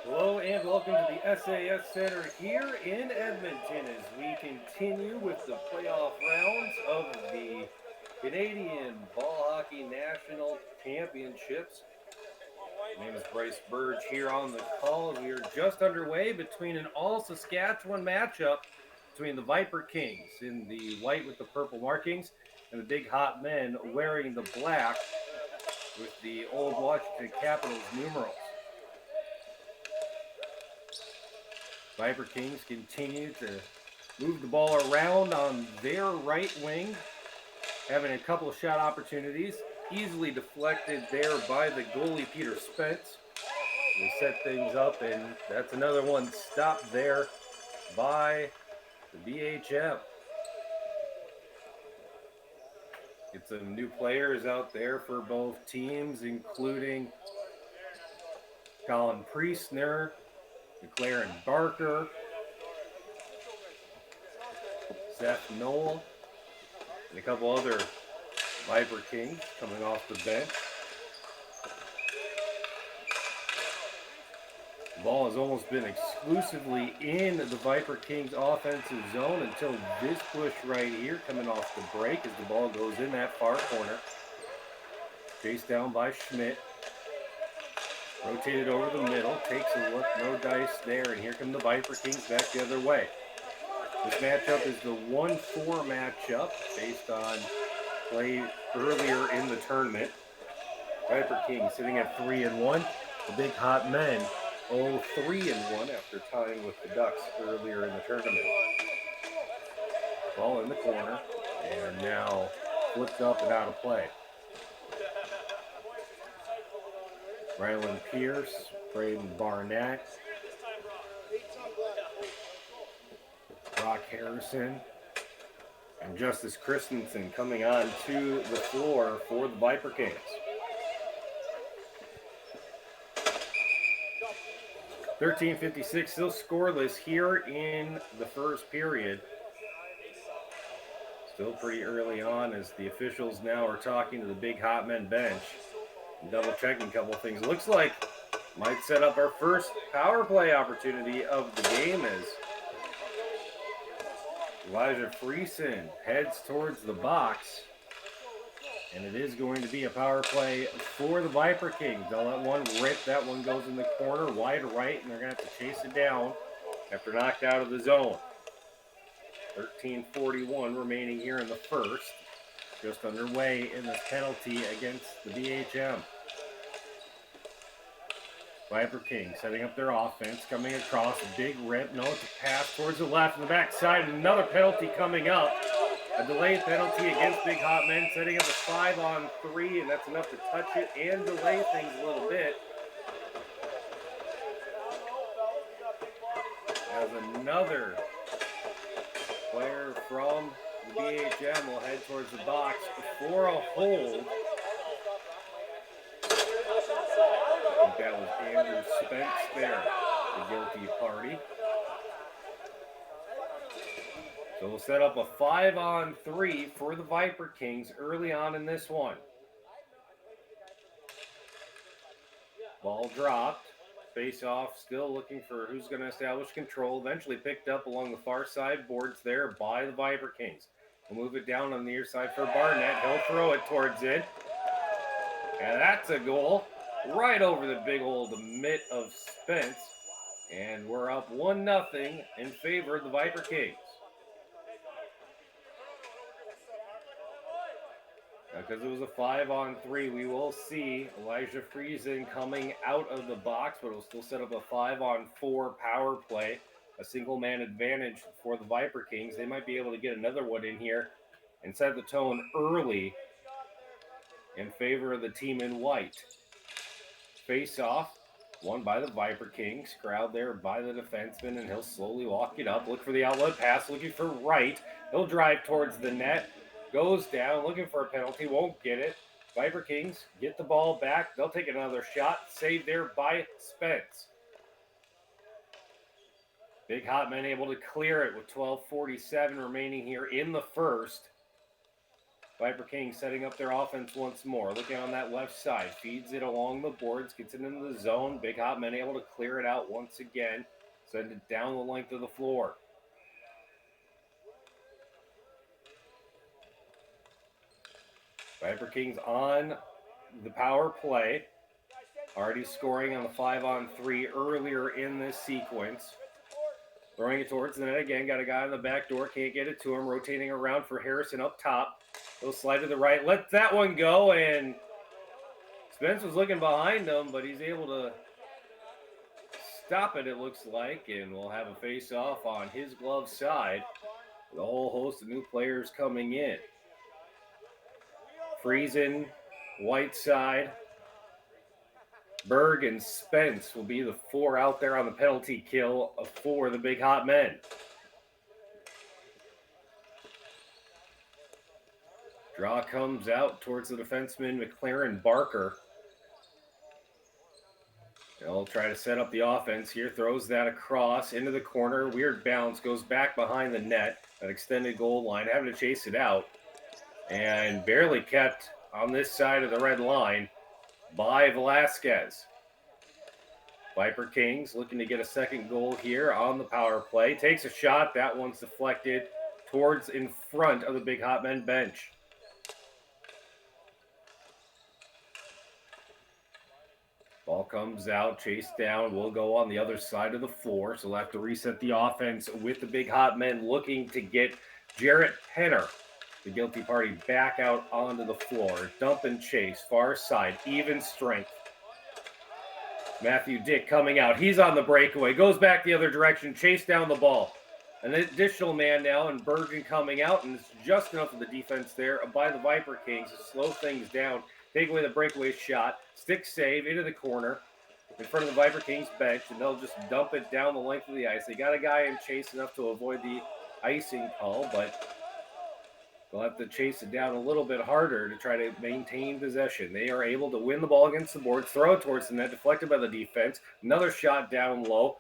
Hello and welcome to the SAS Center here in Edmonton as we continue with the playoff rounds of the Canadian Ball Hockey National Championships. My name is Bryce Burge here on the call. We are just underway between an all-Saskatchewan matchup between the Viper Kings in the white with the purple markings and the Big Hot Men wearing the black with the old Washington Capitals numerals. Viper Kings continue to move the ball around on their right wing, having a couple of shot opportunities, easily deflected there by the goalie Peter Spence. They set things up, and that's another one stopped there by the BHM. Get some new players out there for both teams, including Colin Priestner, McLaren Barker, Seth Knoll, and a couple other Viper Kings coming off the bench. The ball has almost been exclusively in the Viper Kings offensive zone until this push right here coming off the break as the ball goes in that far corner. Chased down by Schmidt. Rotated over the middle, takes a look, no dice there, and here come the Viper Kings back the other way. This matchup is the 1-4 matchup based on play earlier in the tournament. Viper Kings sitting at 3-1. The Big Hot Men 0-3-1 after tying with the Ducks earlier in the tournament. Ball in the corner, and now flipped up and out of play. Ryland Pierce, Braden Barnett, Brock Harrison, and Justice Christensen coming on to the floor for the Viper Kings. .56 still scoreless here in the first period. Still pretty early on as the officials now are talking to the Big Hot Men bench. Double checking a couple of things. Looks like might set up our first power play opportunity of the game as Elijah Friesen heads towards the box. And it is going to be a power play for the Viper Kings. They'll let one rip. That one goes in the corner, wide right, and they're going to have to chase it down after knocked out of the zone. 13:41 remaining here in the first. Just underway in this penalty against the BHM. Viper Kings setting up their offense, coming across, a big rip, no, it's a pass towards the left and the backside, and another penalty coming up. A delayed penalty against Big Hot Men, setting up a 5-on-3, and that's enough to touch it and delay things a little bit. As another player from the BHM will head towards the box for a hold. I think that was Andrew Spence there, the guilty party. So we'll set up a 5-on-3 for the Viper Kings early on in this one. Ball dropped. Face off, still looking for who's going to establish control. Eventually picked up along the far side boards there by the Viper Kings. We'll move it down on the near side for Barnett. He'll throw it towards it. And that's a goal. Right over the big old mitt of Spence. And we're up 1-0 in favor of the Viper Kings. Because it was a 5-on-3, we will see Elijah Friesen coming out of the box, but it'll still set up a 5-on-4 power play, a single-man advantage for the Viper Kings. They might be able to get another one in here and set the tone early in favor of the team in white. Face-off, won by the Viper Kings. Crowd there by the defenseman, and he'll slowly walk it up. Look for the outlet pass, looking for right. He'll drive towards the net. Goes down, looking for a penalty, won't get it. Viper Kings get the ball back. They'll take another shot. Saved there by Spence. Big Hot Men able to clear it with 12:47 remaining here in the first. Viper Kings setting up their offense once more. Looking on that left side. Feeds it along the boards. Gets it into the zone. Big Hot Men able to clear it out once again. Send it down the length of the floor. Viper Kings on the power play. Already scoring on the 5-on-3 earlier in this sequence. Throwing it towards the net again. Got a guy on the back door. Can't get it to him. Rotating around for Harrison up top. He'll slide to the right. Let that one go. And Spence was looking behind him, but he's able to stop it, it looks like. And we'll have a face-off on his glove side with a whole host of new players coming in. Friesen, Whiteside, Berg, and Spence will be the four out there on the penalty kill for the Big Hot Men. Draw comes out towards the defenseman, McLaren Barker. He'll try to set up the offense here, throws that across into the corner. Weird bounce, goes back behind the net, an extended goal line, having to chase it out. And barely kept on this side of the red line by Velasquez. Viper Kings looking to get a second goal here on the power play. Takes a shot. That one's deflected towards in front of the Big Hot Men bench. Ball comes out, chased down, will go on the other side of the floor. So they'll have to reset the offense with the Big Hot Men looking to get Jarrett Penner, the guilty party, back out onto the floor. Dump and chase, far side, even strength. Matthew Dick coming out. He's on the breakaway. Goes back the other direction, chase down the ball. An additional man now, and Bergen coming out, and it's just enough of the defense there by the Viper Kings to slow things down. Take away the breakaway shot. Stick save into the corner in front of the Viper Kings bench, and they'll just dump it down the length of the ice. They got a guy in chase enough to avoid the icing call, but they'll have to chase it down a little bit harder to try to maintain possession. They are able to win the ball against the board, throw it towards the net, deflected by the defense. Another shot down low,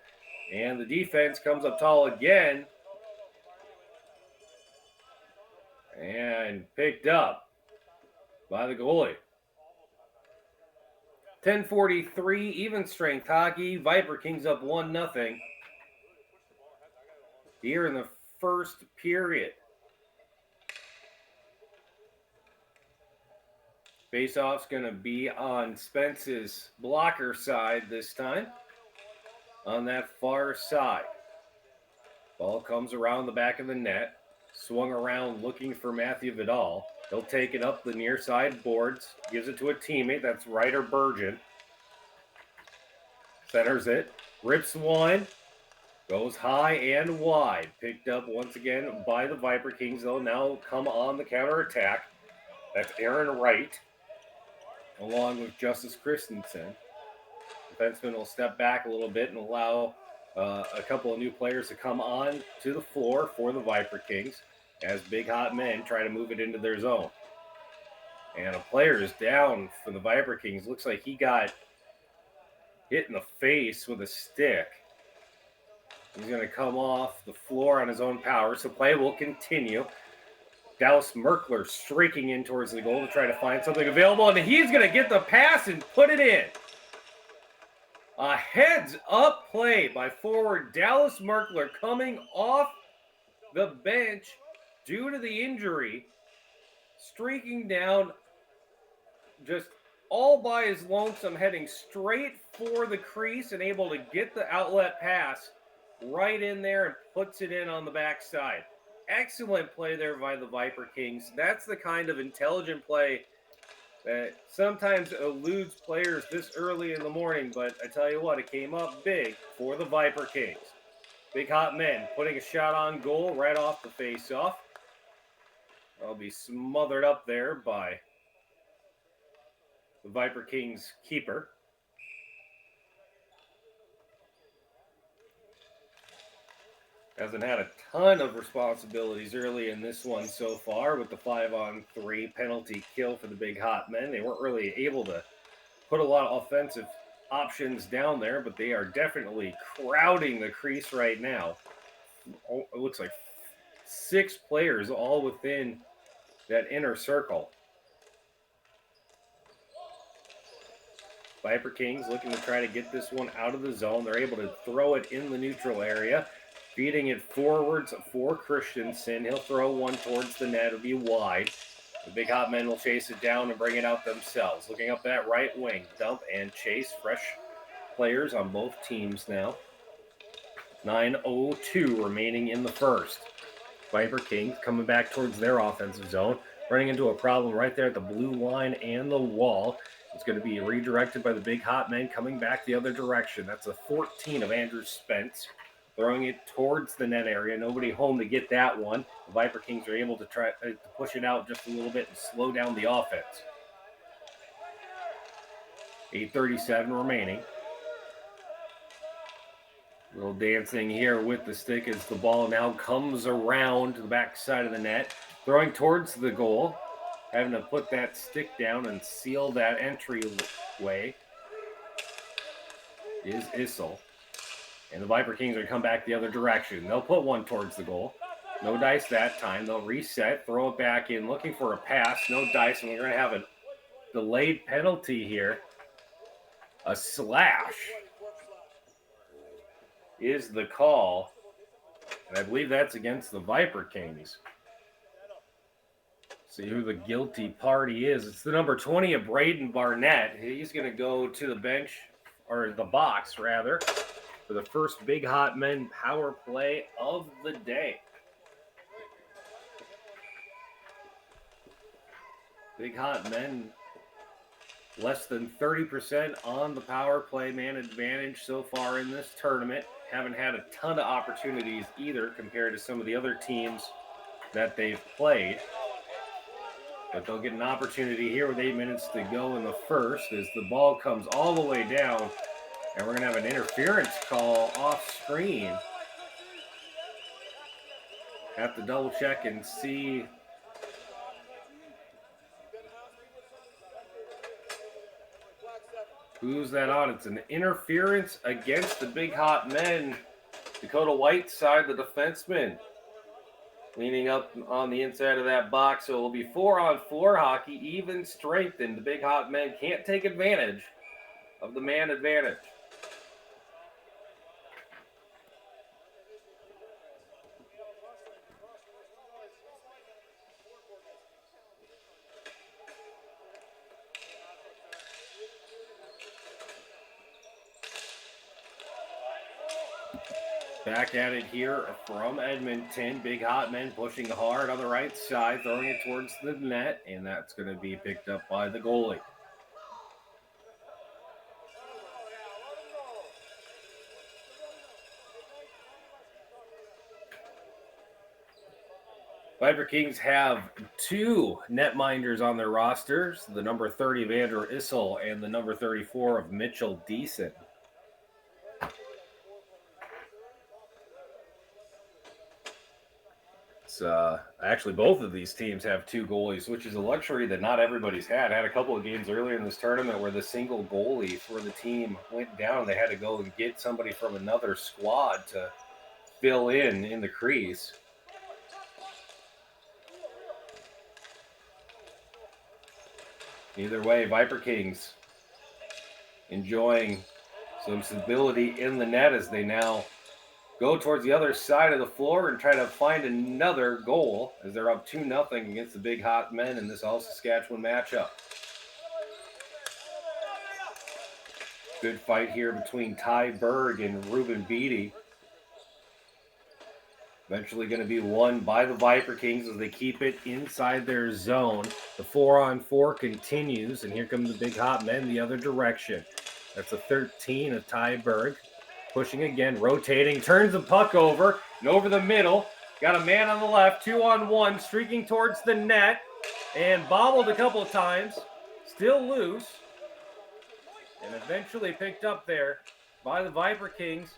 and the defense comes up tall again and picked up by the goalie. 10:43, even strength hockey. Viper Kings up 1-0 here in the first period. Face-off's going to be on Spence's blocker side this time, on that far side. Ball comes around the back of the net, swung around looking for Matthew Vidal. He'll take it up the near side boards, gives it to a teammate, that's Ryder Bergen. Centers it, rips one, goes high and wide. Picked up once again by the Viper Kings. They'll now come on the counterattack. That's Aaron Wright, along with Justice Christensen. Defenseman will step back a little bit and allow a couple of new players to come on to the floor for the Viper Kings as Big Hot Men try to move it into their zone. And a player is down for the Viper Kings. Looks like he got hit in the face with a stick. He's going to come off the floor on his own power, so play will continue. Dallas Merkler streaking in towards the goal to try to find something available, and he's going to get the pass and put it in. A heads-up play by forward Dallas Merkler coming off the bench due to the injury, streaking down just all by his lonesome, heading straight for the crease and able to get the outlet pass right in there and puts it in on the backside. Excellent play there by the Viper Kings. That's the kind of intelligent play that sometimes eludes players this early in the morning, but I tell you what, it came up big for the Viper Kings. Big Hot Men putting a shot on goal right off the face-off. I'll be smothered up there by the Viper Kings keeper. Hasn't had a ton of responsibilities early in this one so far with the 5-on-3 penalty kill for the Big Hot Men. They weren't really able to put a lot of offensive options down there, but they are definitely crowding the crease right now. It looks like 6 players all within that inner circle. Viper Kings looking to try to get this one out of the zone. They're able to throw it in the neutral area, feeding it forwards for Christensen. He'll throw one towards the net. It'll be wide. The Big Hot Men will chase it down and bring it out themselves. Looking up that right wing, dump and chase. Fresh players on both teams now. 9:02 remaining in the first. Viper Kings coming back towards their offensive zone, running into a problem right there at the blue line and the wall. It's going to be redirected by the Big Hot Men coming back the other direction. That's a 14 of Andrew Spence, throwing it towards the net area. Nobody home to get that one. The Viper Kings are able to try to push it out just a little bit and slow down the offense. 8:37 remaining. A little dancing here with the stick as the ball now comes around the back side of the net, throwing towards the goal. Having to put that stick down and seal that entryway is Issel. And the Viper Kings are going to come back the other direction. They'll put one towards the goal. No dice that time. They'll reset, throw it back in, looking for a pass. No dice, and we're going to have a delayed penalty here. A slash is the call. And I believe that's against the Viper Kings. See who the guilty party is. It's the number 20 of Braden Barnett. He's going to go to the bench, or the box, rather, for the first Big Hot Men power play of the day. Big Hot Men less than 30% on the power play man advantage so far in this tournament. Haven't had a ton of opportunities either compared to some of the other teams that they've played. But they'll get an opportunity here with 8 minutes to go in the first as the ball comes all the way down. And we're going to have an interference call off screen. Have to double check and see who's that on. It's an interference against the Big Hot Men. Dakota Whiteside, the defenseman, leaning up on the inside of that box. So it'll be 4-on-4 hockey, even strengthened. The Big Hot Men can't take advantage of the man advantage. Back at it here from Edmonton. Big Hot Men pushing hard on the right side, throwing it towards the net, and that's going to be picked up by the goalie. Viper Kings have 2 netminders on their rosters, the number 30 of Andrew Issel and the number 34 of Mitchell Deason. Actually, both of these teams have 2 goalies, which is a luxury that not everybody's had. I had a couple of games earlier in this tournament where the single goalie for the team went down. They had to go and get somebody from another squad to fill in the crease. Either way, Viper Kings enjoying some stability in the net as they now go towards the other side of the floor and try to find another goal as they're up 2-0 against the Big Hot Men in this All-Saskatchewan matchup. Good fight here between Ty Berg and Ruben Beatty. Eventually going to be won by the Viper Kings as they keep it inside their zone. The 4-on-4 continues, and here come the Big Hot Men the other direction. That's a 13 of Ty Berg. Pushing again, rotating, turns the puck over, and over the middle. Got a man on the left, 2-on-1, streaking towards the net, and bobbled a couple of times. Still loose, and eventually picked up there by the Viper Kings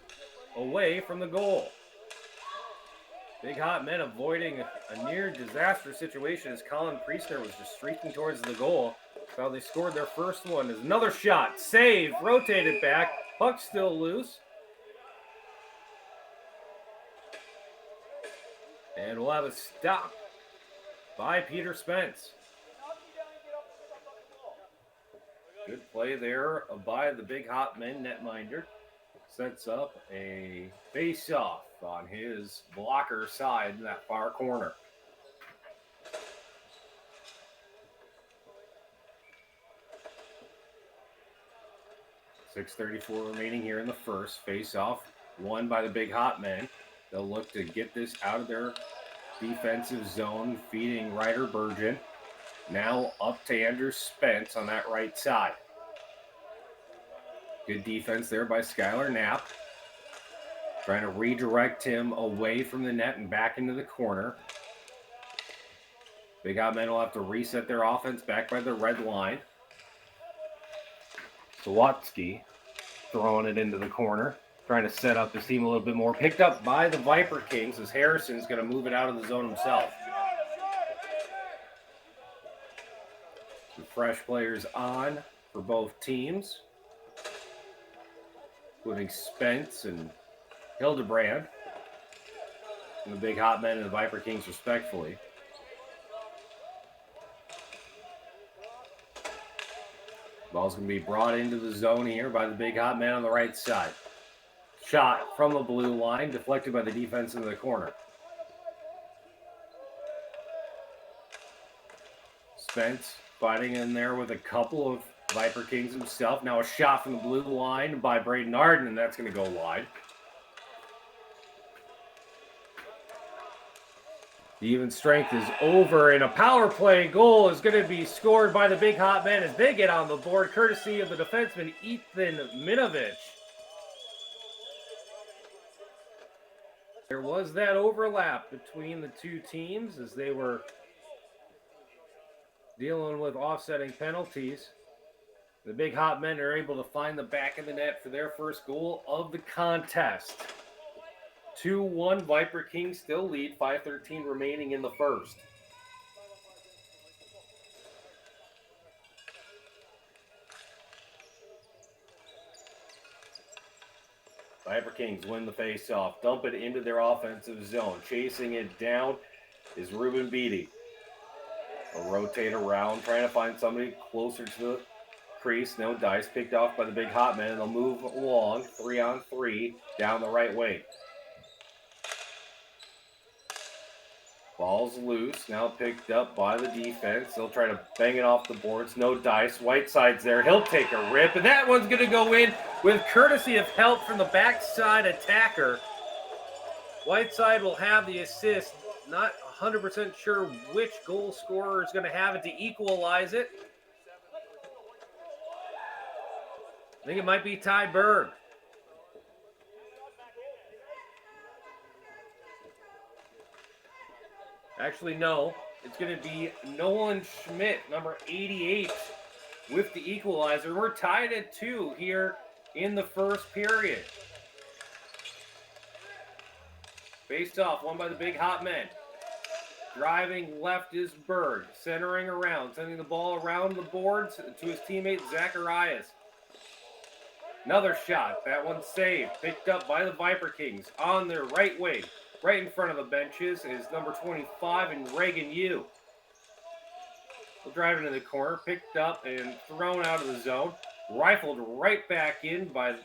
away from the goal. Big Hot Men avoiding a near disaster situation as Colin Priestner was just streaking towards the goal. So they scored their first one. There's another shot. Save. Rotated back. Puck still loose. And we'll have a stop by Peter Spence. Good play there by the Big Hot Men netminder. Sets up a face-off on his blocker side in that far corner. .634 remaining here in the first. Face-off won by the Big Hot Men. They'll look to get this out of their defensive zone, feeding Ryder Burgeon. Now up to Andrew Spence on that right side. Good defense there by Skylar Knapp. Trying to redirect him away from the net and back into the corner. Big Hot Men will have to reset their offense back by the red line. Sawatsky throwing it into the corner. Trying to set up his team a little bit more. Picked up by the Viper Kings as Harrison's going to move it out of the zone himself. Some fresh players on for both teams, including Spence and Hildebrand. And the Big Hot Men and the Viper Kings respectfully. Ball's going to be brought into the zone here by the Big Hot Men on the right side. Shot from the blue line, deflected by the defense into the corner. Spence fighting in there with a couple of Viper Kings himself. Now a shot from the blue line by Braden Arden, and that's going to go wide. The even strength is over, and a power play goal is going to be scored by the Big Hot Men as they get on the board, courtesy of the defenseman Ethan Minovich. There was that overlap between the two teams as they were dealing with offsetting penalties. The Big Hot Men are able to find the back of the net for their first goal of the contest. 2-1, Viper Kings still lead, 5:13 remaining in the first. Viper Kings win the face-off, dump it into their offensive zone. Chasing it down is Ruben Beatty. They'll rotate around, trying to find somebody closer to the crease. No dice, picked off by the Big Hot Men, and they'll move along, 3-on-3, down the right wing. Ball's loose, now picked up by the defense. They'll try to bang it off the boards. No dice. Whiteside's there. He'll take a rip, and that one's going to go in with courtesy of help from the backside attacker. Whiteside will have the assist. Not 100% sure which goal scorer is going to have it to equalize it. I think it might be Ty Berg. Actually, no. It's going to be Nolan Schmidt, number 88, with the equalizer. We're tied at 2 here in the first period. Faced off, won by the Big Hot Men. Driving left is Berg, centering around, sending the ball around the boards to his teammate Zacharias. Another shot. That one's saved. Picked up by the Viper Kings on their right wing. Right in front of the benches is number 25 and Reagan Yu. We'll drive into the corner, picked up and thrown out of the zone. Rifled right back in by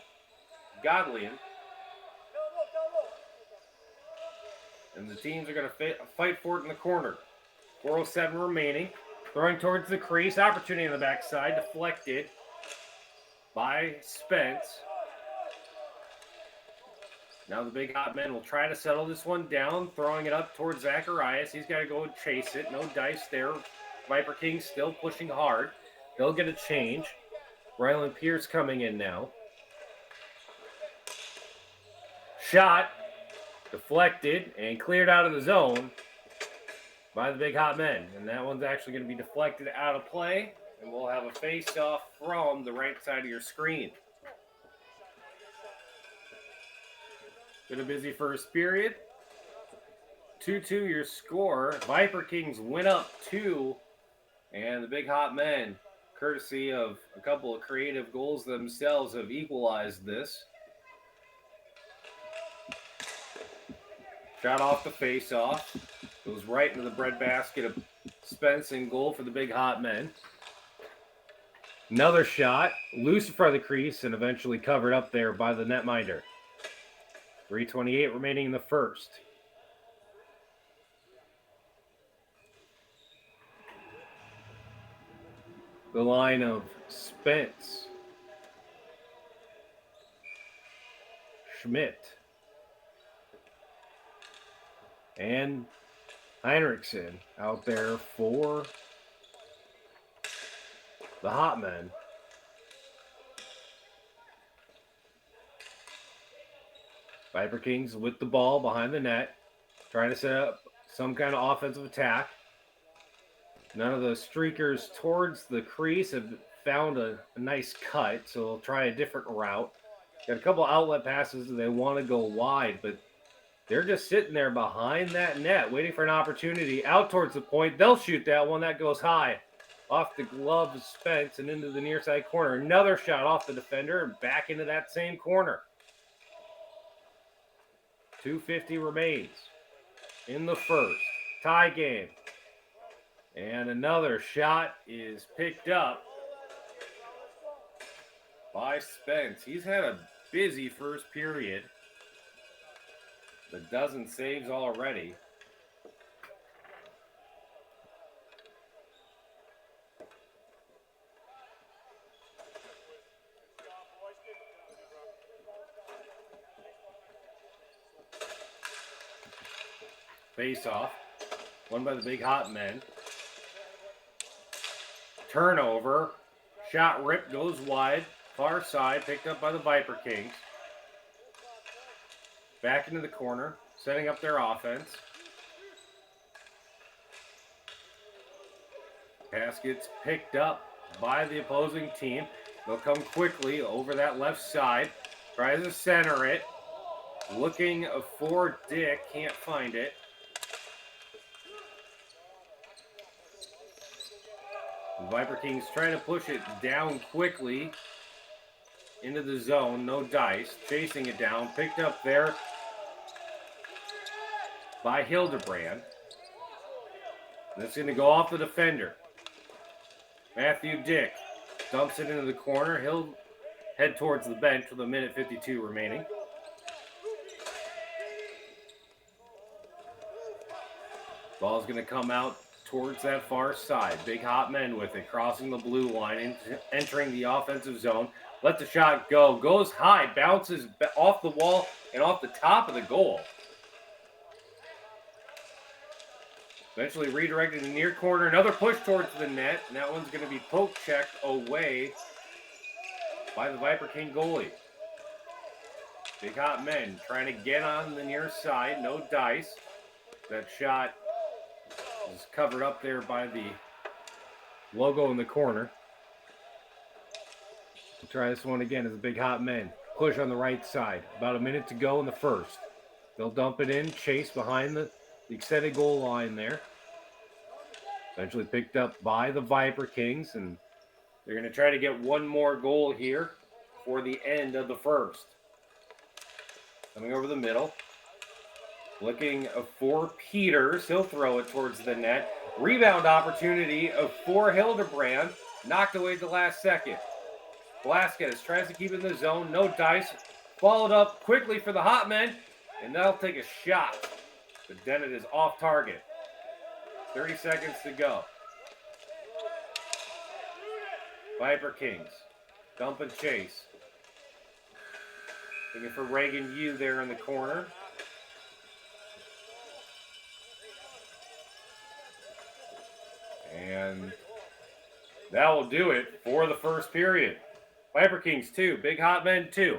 Godlian. And the teams are going to fight for it in the corner. 4:07 remaining. Throwing towards the crease. Opportunity on the backside. Deflected by Spence. Now the big hot men will try to settle this one down, throwing it up towards Zacharias. He's got to go and chase it. No dice there. Viper King still pushing hard. They'll get a change. Ryland Pierce coming in now. Shot. Deflected and cleared out of the zone by the big hot men. And that one's actually going to be deflected out of play. And we'll have a face-off from the right side of your screen. Been a busy first period. 2-2 your score. Viper Kings win up 2. And the big hot men, courtesy of a couple of creative goals themselves, have equalized this. Shot off the face-off. Goes right into the breadbasket of Spence and goal for the big hot men. Another shot, loose in front of the crease and eventually covered up there by the netminder. 3:28 remaining in the first. The line of Spence, Schmidt, and Heinrichsen out there for the hot men. Viper Kings with the ball behind the net, trying to set up some kind of offensive attack. None of the streakers towards the crease have found a nice cut, so they'll try a different route. Got a couple outlet passes and they want to go wide, but they're just sitting there behind that net, waiting for an opportunity out towards the point. They'll shoot that one. That goes high. Off the glove of Spence and into the near side corner. Another shot off the defender and back into that same corner. 2:50 remains in the first. Tie game. And another shot is picked up by Spence. He's had a busy first period. A dozen saves already. Face off. Won by the big hot men. Turnover. Shot ripped, goes wide. Far side, picked up by the Viper Kings. Back into the corner, setting up their offense. Pass gets picked up by the opposing team. They'll come quickly over that left side. Tries to center it. Looking for Dick, can't find it. The Viper Kings trying to push it down quickly into the zone. No dice. Chasing it down. Picked up there by Hildebrand. That's going to go off the defender. Matthew Dick dumps it into the corner. He'll head towards the bench with 1:52 remaining. Ball's going to come out towards that far side. Big hot men with it, crossing the blue line, entering the offensive zone. Let the shot go. Goes high, bounces off the wall and off the top of the goal. Eventually redirected in the near corner. Another push towards the net, and that one's going to be poke checked away by the Viper King goalie. Big hot men trying to get on the near side. No dice. That shot is covered up there by the logo in the corner. We'll try this one again as the big hot men push on the right side. About a minute to go in the first. They'll dump it in, chase behind the extended goal line there. Eventually picked up by the Viper Kings, and they're going to try to get one more goal here for the end of the first. Coming over the middle. Looking for Peters. He'll throw it towards the net. Rebound opportunity for Hildebrand. Knocked away at the last second. Velasquez tries to keep it in the zone. No dice. Followed up quickly for the hot men. And they'll take a shot. But then it is off target. 30 seconds to go. Viper Kings. Dump and chase. Looking for Reagan Yu there in the corner. And that will do it for the first period. Viper Kings 2, Big Hot Men 2.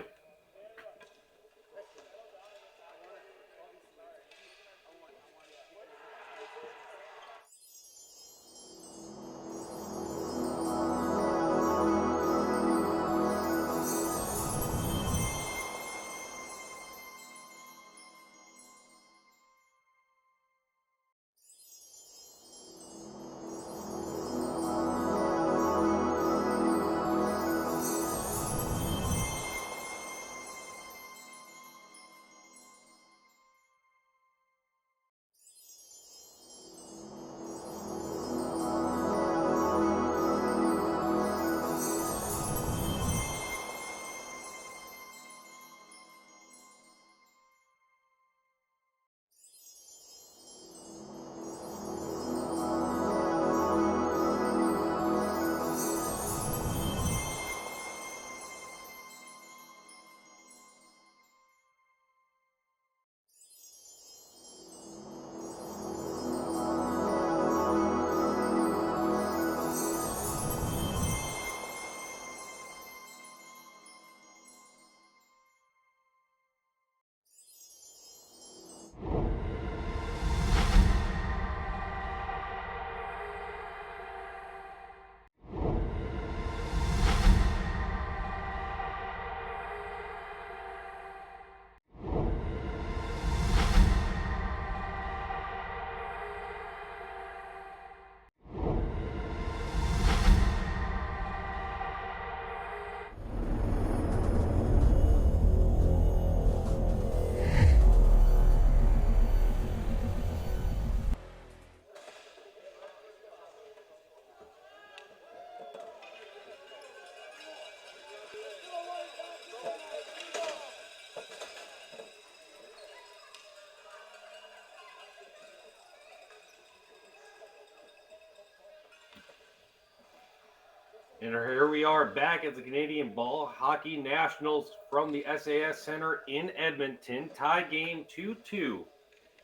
And here we are back at the Canadian Ball Hockey Nationals from the SAS Center in Edmonton. Tie game 2-2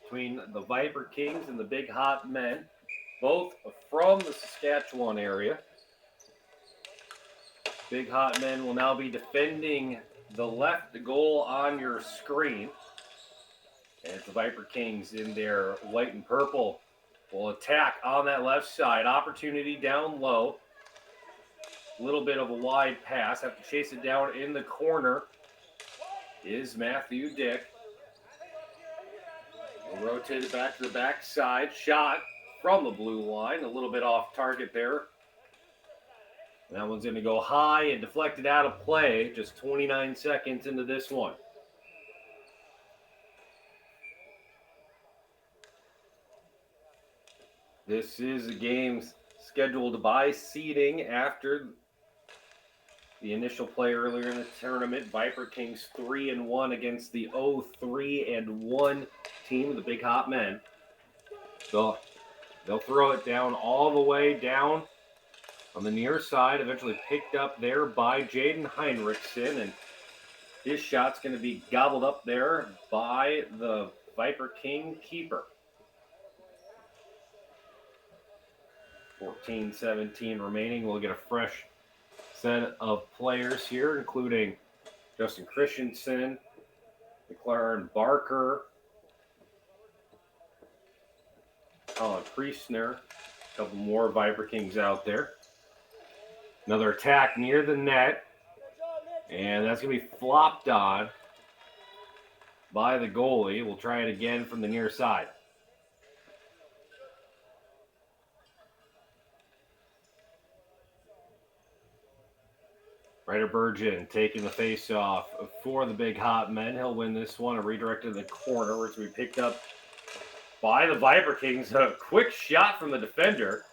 between the Viper Kings and the Big Hot Men, both from the Saskatchewan area. Big Hot Men will now be defending the left goal on your screen. And the Viper Kings in their white and purple will attack on that left side. Opportunity down low. A little bit of a wide pass. Have to chase it down in the corner is Matthew Dick. Rotated back to the backside. Shot from the blue line. A little bit off target there. And that one's going to go high and deflected out of play. Just 29 seconds into this one. This is a game scheduled by seeding after the initial play earlier in the tournament. Viper Kings 3-1 against the 0-3-1 team, the Big Hot Men. So they'll throw it down all the way down on the near side, eventually picked up there by Jaden Heinrichsen, and his shot's going to be gobbled up there by the Viper King keeper. 14-17 remaining. We'll get a fresh set of players here, including Justin Christensen, McLaren Barker, Colin Priestner, a couple more Viper Kings out there. Another attack near the net, and that's going to be flopped on by the goalie. We'll try it again from the near side. Ryder Burgeon taking the face-off for the Big Hot Men. He'll win this one. A redirect in the corner, where it's going to be picked up by the Viper Kings. A quick shot from the defender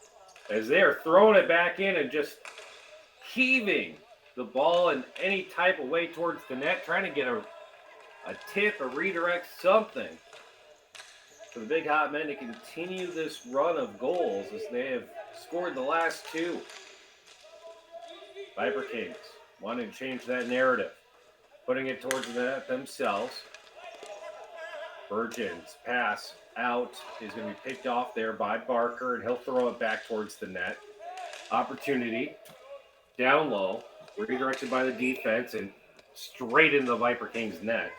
as they are throwing it back in and just heaving the ball in any type of way towards the net, trying to get a tip, a redirect, something for the Big Hot Men to continue this run of goals as they have scored the last two. Viper Kings wanting to change that narrative. putting it towards the net themselves. Virgin's pass out is going to be picked off there by Barker, and he'll throw it back towards the net. Opportunity down low, redirected by the defense, and straight into the Viper Kings net.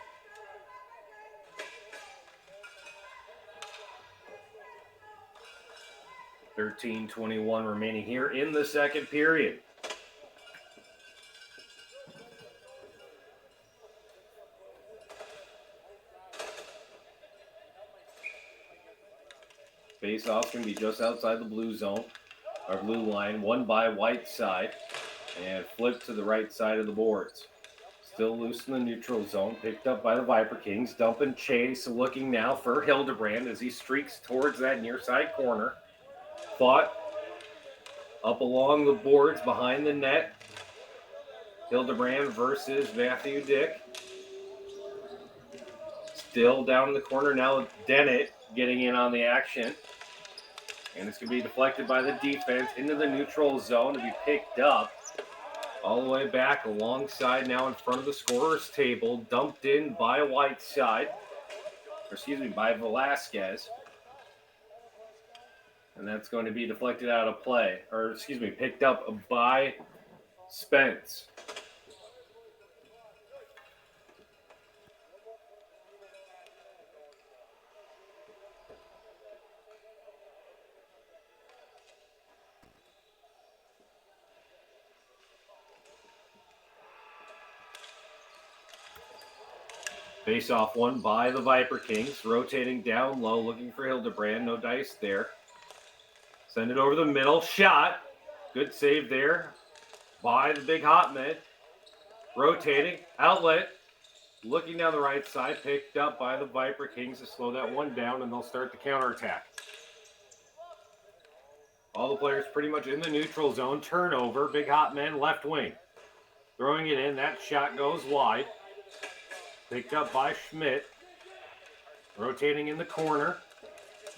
.21 remaining here in the second period. Face-off's going to be just outside the blue zone, or blue line, won by Whiteside, and flipped to the right side of the boards. Still loose in the neutral zone, picked up by the Viper Kings. Dump and chase, looking now for Hildebrand as he streaks towards that near side corner. Fought up along the boards behind the net. Hildebrand versus Matthew Dick. Still down in the corner now, Dennett getting in on the action. And it's going to be deflected by the defense into the neutral zone to be picked up. All the way back alongside now in front of the scorer's table. Dumped in by Whiteside. By Velasquez. And that's going to be deflected out of play. Picked up by Spence. Face-off won by the Viper Kings. Rotating down low, looking for Hildebrand. No dice there. Send it over the middle. Shot. Good save there by the Big Hot Men. Rotating. Outlet. Looking down the right side. Picked up by the Viper Kings to slow that one down, and they'll start the counterattack. All the players pretty much in the neutral zone. Turnover. Big Hot Men left wing. Throwing it in. That shot goes wide. Picked up by Schmidt. Rotating in the corner.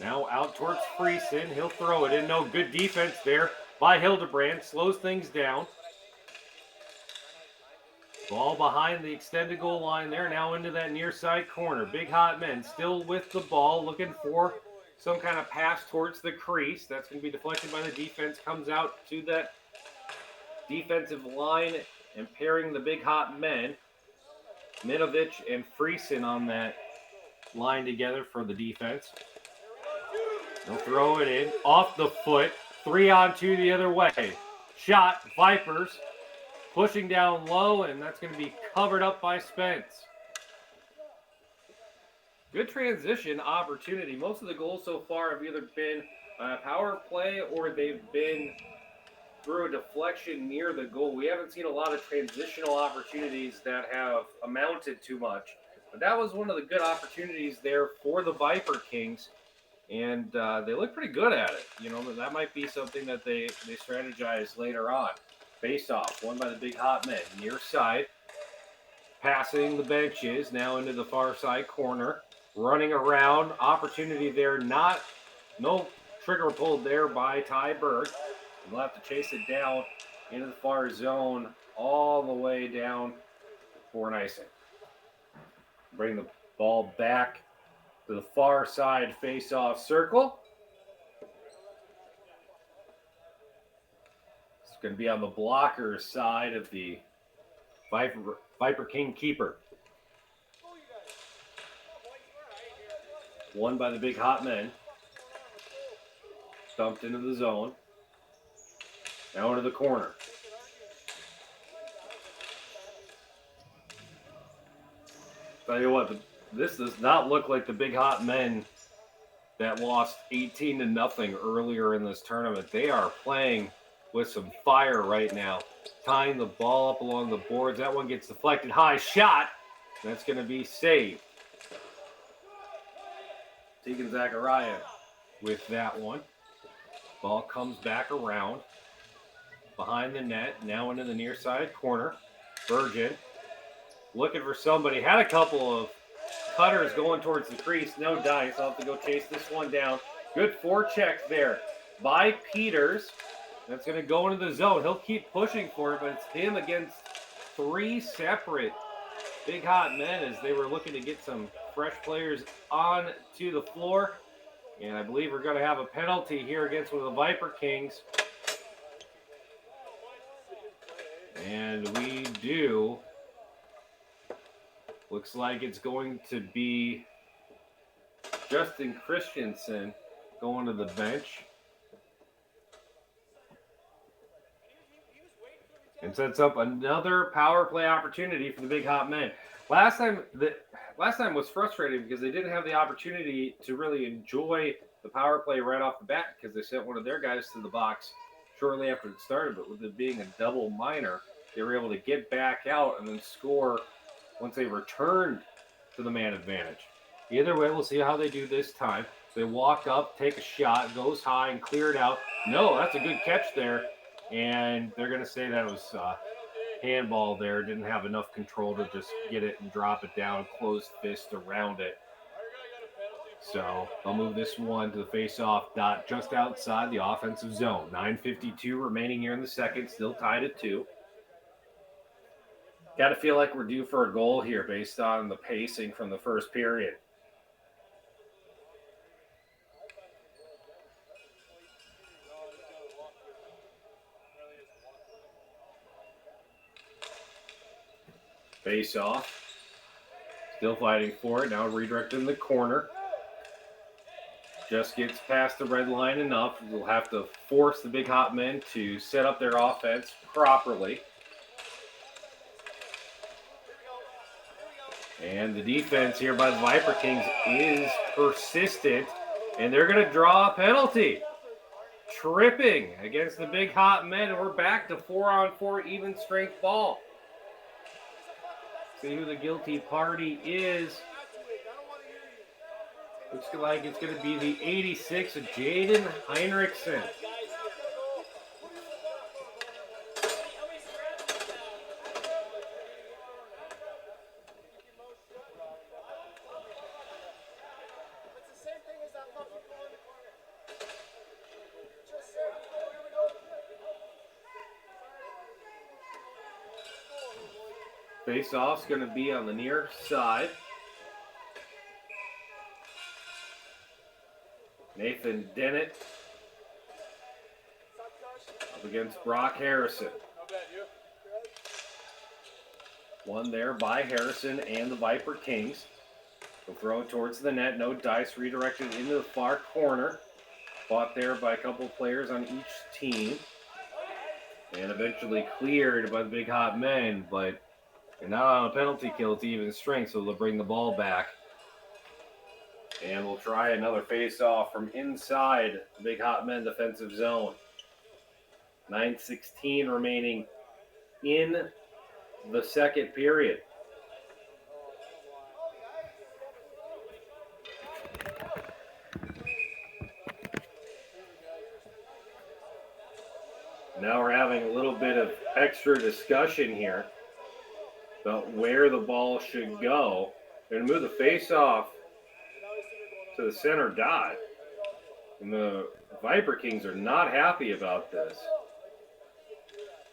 Now out towards Friesen. He'll throw it in. No good defense there by Hildebrand. Slows things down. Ball behind the extended goal line there. Now into that near side corner. Big Hot Men still with the ball. Looking for some kind of pass towards the crease. That's going to be deflected by the defense. Comes out to that defensive line and pairing the Big Hot Men. Minovich and Friesen on that line together for the defense. They'll throw it in. Off the foot. 3-on-2 the other way. Shot. Vipers. Pushing down low, and that's going to be covered up by Spence. Good transition opportunity. Most of the goals so far have either been power play or they've been through a deflection near the goal. We haven't seen a lot of transitional opportunities that have amounted to much. But that was one of the good opportunities there for the Viper Kings. And they look pretty good at it. You know, that might be something that they strategize later on. Face off, won by the Big Hot Men. Near side, passing the benches, now into the far side corner. Running around, opportunity there, no trigger pulled there by Ty Berg. We'll have to chase it down into the far zone, all the way down for an icing. Bring the ball back to the far side face-off circle. It's going to be on the blocker side of the Viper King keeper. Won by the Big Hot Men. Dumped into the zone. Now into the corner. Tell you what, this does not look like the Big Hot Men that lost 18-0 earlier in this tournament. They are playing with some fire right now. Tying the ball up along the boards. That one gets deflected. High shot. That's going to be saved. Tegan Zachariah with that one. Ball comes back around. Behind the net, now into the near side corner. Virgin looking for somebody. Had a couple of cutters going towards the crease. No dice. I'll have to go chase this one down. Good forecheck there by Peters. That's going to go into the zone. He'll keep pushing for it, but it's him against three separate Big Hot Men as they were looking to get some fresh players on to the floor. And I believe we're going to have a penalty here against one of the Viper Kings. And we do. Looks like it's going to be Justin Christensen going to the bench. And sets up another power play opportunity for the Big Hot Men. Last time was frustrating because they didn't have the opportunity to really enjoy the power play right off the bat because they sent one of their guys to the box shortly after it started. But with it being a double minor, they were able to get back out and then score once they returned to the man advantage. Either way, we'll see how they do this time. They walk up, take a shot, goes high, and clear it out. No, that's a good catch there. And they're going to say that it was handball there. Didn't have enough control to just get it and drop it down, closed fist around it. So they'll move this one to the face-off dot just outside the offensive zone. 9:52 remaining here in the second, still tied at 2. Got to feel like we're due for a goal here based on the pacing from the first period. Face off. Still fighting for it. Now redirected in the corner. Just gets past the red line enough. We'll have to force the Big Hot Men to set up their offense properly. And the defense here by the Viper Kings is persistent. And they're going to draw a penalty. Tripping against the Big Hot Men. And we're back to 4-on-4 even strength ball. See who the guilty party is. Looks like it's going to be the 86 of Jaden Heinrichsen. Face-off's going to be on the near side. Nathan Dennett up against Brock Harrison. One there by Harrison and the Viper Kings. They'll throw it towards the net. No dice, redirected into the far corner. Fought there by a couple players on each team. And eventually cleared by the Big Hot Men, but they're not on a penalty kill to even strength, so they'll bring the ball back. And we'll try another face-off from inside the Big Hot Men defensive zone. 9:16 remaining in the second period. Now we're having a little bit of extra discussion here about where the ball should go. They're going to move the face-off to the center dot. And the Viper Kings are not happy about this.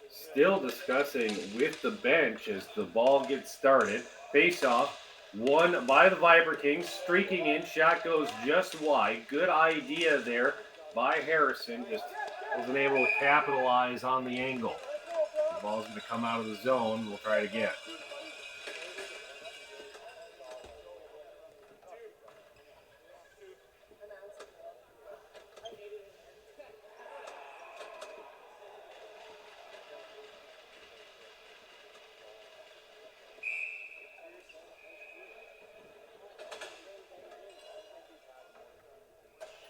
Still discussing with the bench as the ball gets started. Face-off, won by the Viper Kings, streaking in. Shot goes just wide. Good idea there by Harrison. Just wasn't able to capitalize on the angle. The ball's going to come out of the zone. We'll try it again.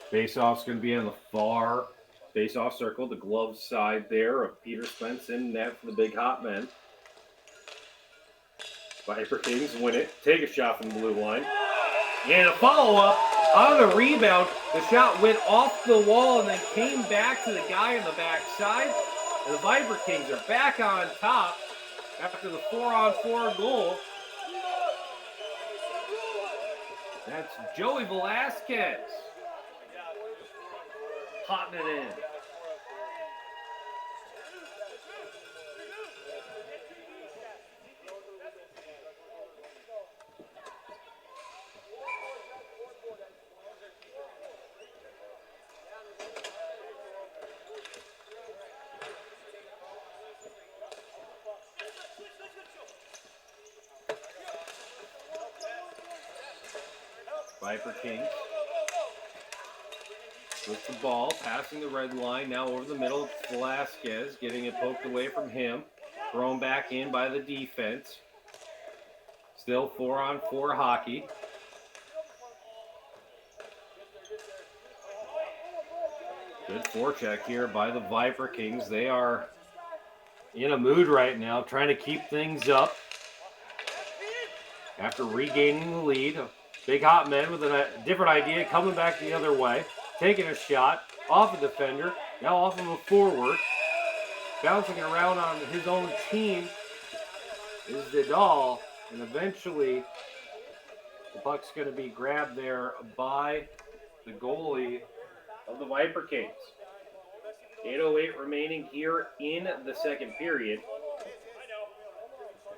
Face-off's going to be on the far face-off circle, the glove side there of Peter Spence in net for the Big Hot Men. Viper Kings win it. Take a shot from the blue line. And a follow-up on the rebound. The shot went off the wall and then came back to the guy on the backside. And the Viper Kings are back on top after the 4-on-4 goal. That's Joey Velasquez. Potting it in. Viper Kings with the ball, passing the red line, now over the middle, Velasquez, getting it poked away from him, thrown back in by the defense. Still 4-on-4 hockey. Good forecheck here by the Viper Kings. They are in a mood right now, trying to keep things up. After regaining the lead, Big Hot Men with a different idea, coming back the other way, taking a shot off a defender, now off of a forward, bouncing around on his own team is Vidal, and eventually the puck's going to be grabbed there by the goalie of the Viper Kings. 8:08 remaining here in the second period.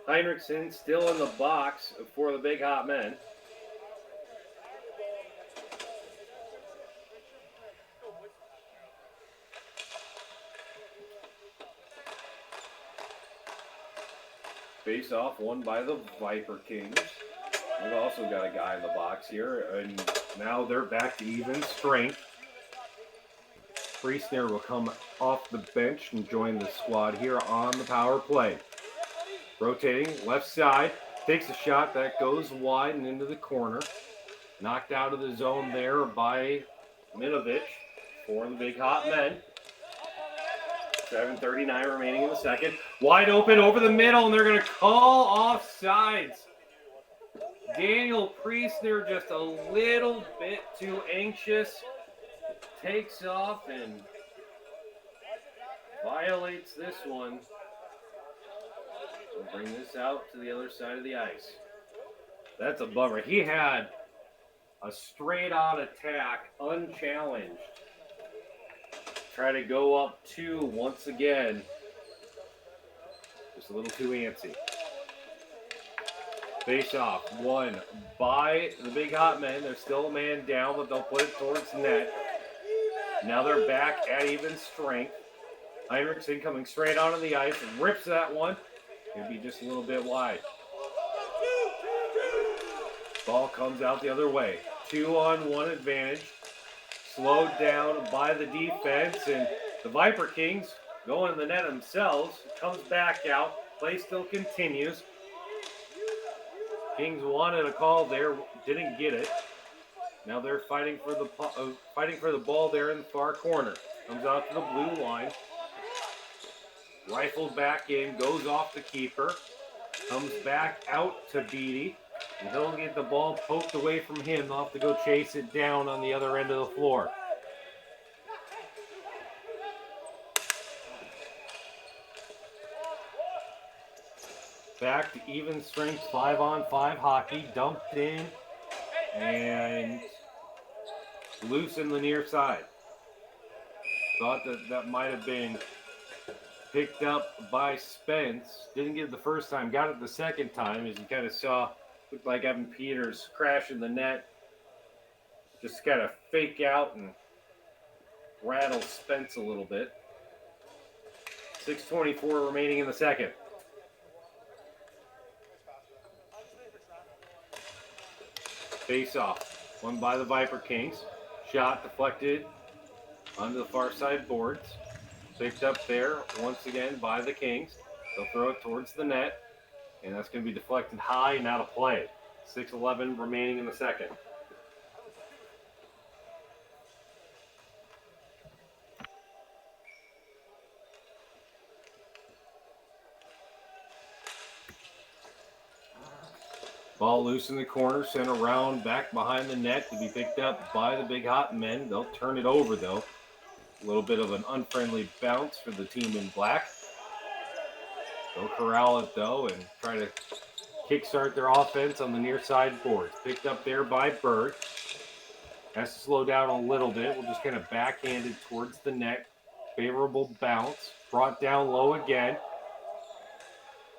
Heinrichsen still in the box for the Big Hot Men. Face off won by the Viper Kings. We've also got a guy in the box here, and now they're back to even strength. Priestner will come off the bench and join the squad here on the power play. Rotating left side, takes a shot that goes wide and into the corner. Knocked out of the zone there by Minovich for the Big Hot Men. 7:39 remaining in the second. Wide open over the middle, and they're going to call offsides. Daniel Priestner just a little bit too anxious. Takes off and violates this one. We'll bring this out to the other side of the ice. That's a bummer. He had a straight-on attack, unchallenged. Try to go up 2 once again. Just a little too antsy. Face off, won by the Big Hot Men. There's still a man down, but they'll put it towards net. Now they're back at even strength. Heinrichsen coming straight onto the ice and rips that one. It'll be just a little bit wide. Ball comes out the other way. 2-on-1 advantage. Slowed down by the defense, and the Viper Kings going in the net themselves. Comes back out. Play still continues. Kings wanted a call there, didn't get it. Now they're fighting for the ball there in the far corner. Comes out to the blue line. Rifled back in, goes off the keeper. Comes back out to Beatty. And he'll get the ball poked away from him. They'll have to go chase it down on the other end of the floor. Back to even strength 5-on-5 hockey. Dumped in and loose in the near side. Thought that might have been picked up by Spence. Didn't get it the first time, got it the second time, as you kind of saw. Looked like Evan Peters crash in the net. Just kind of fake out and rattle Spence a little bit. 6:24 remaining in the second. Face off, won by the Viper Kings. Shot deflected onto the far side boards. Picked up there once again by the Kings. They'll throw it towards the net, and that's going to be deflected high and out of play. 6:11 remaining in the second. Ball loose in the corner, sent around back behind the net to be picked up by the Big Hot Men. They'll turn it over, though. A little bit of an unfriendly bounce for the team in black. They'll corral it, though, and try to kickstart their offense on the near side boards. Picked up there by Berg. Has to slow down a little bit. We'll just kind of backhanded towards the net. Favorable bounce. Brought down low again.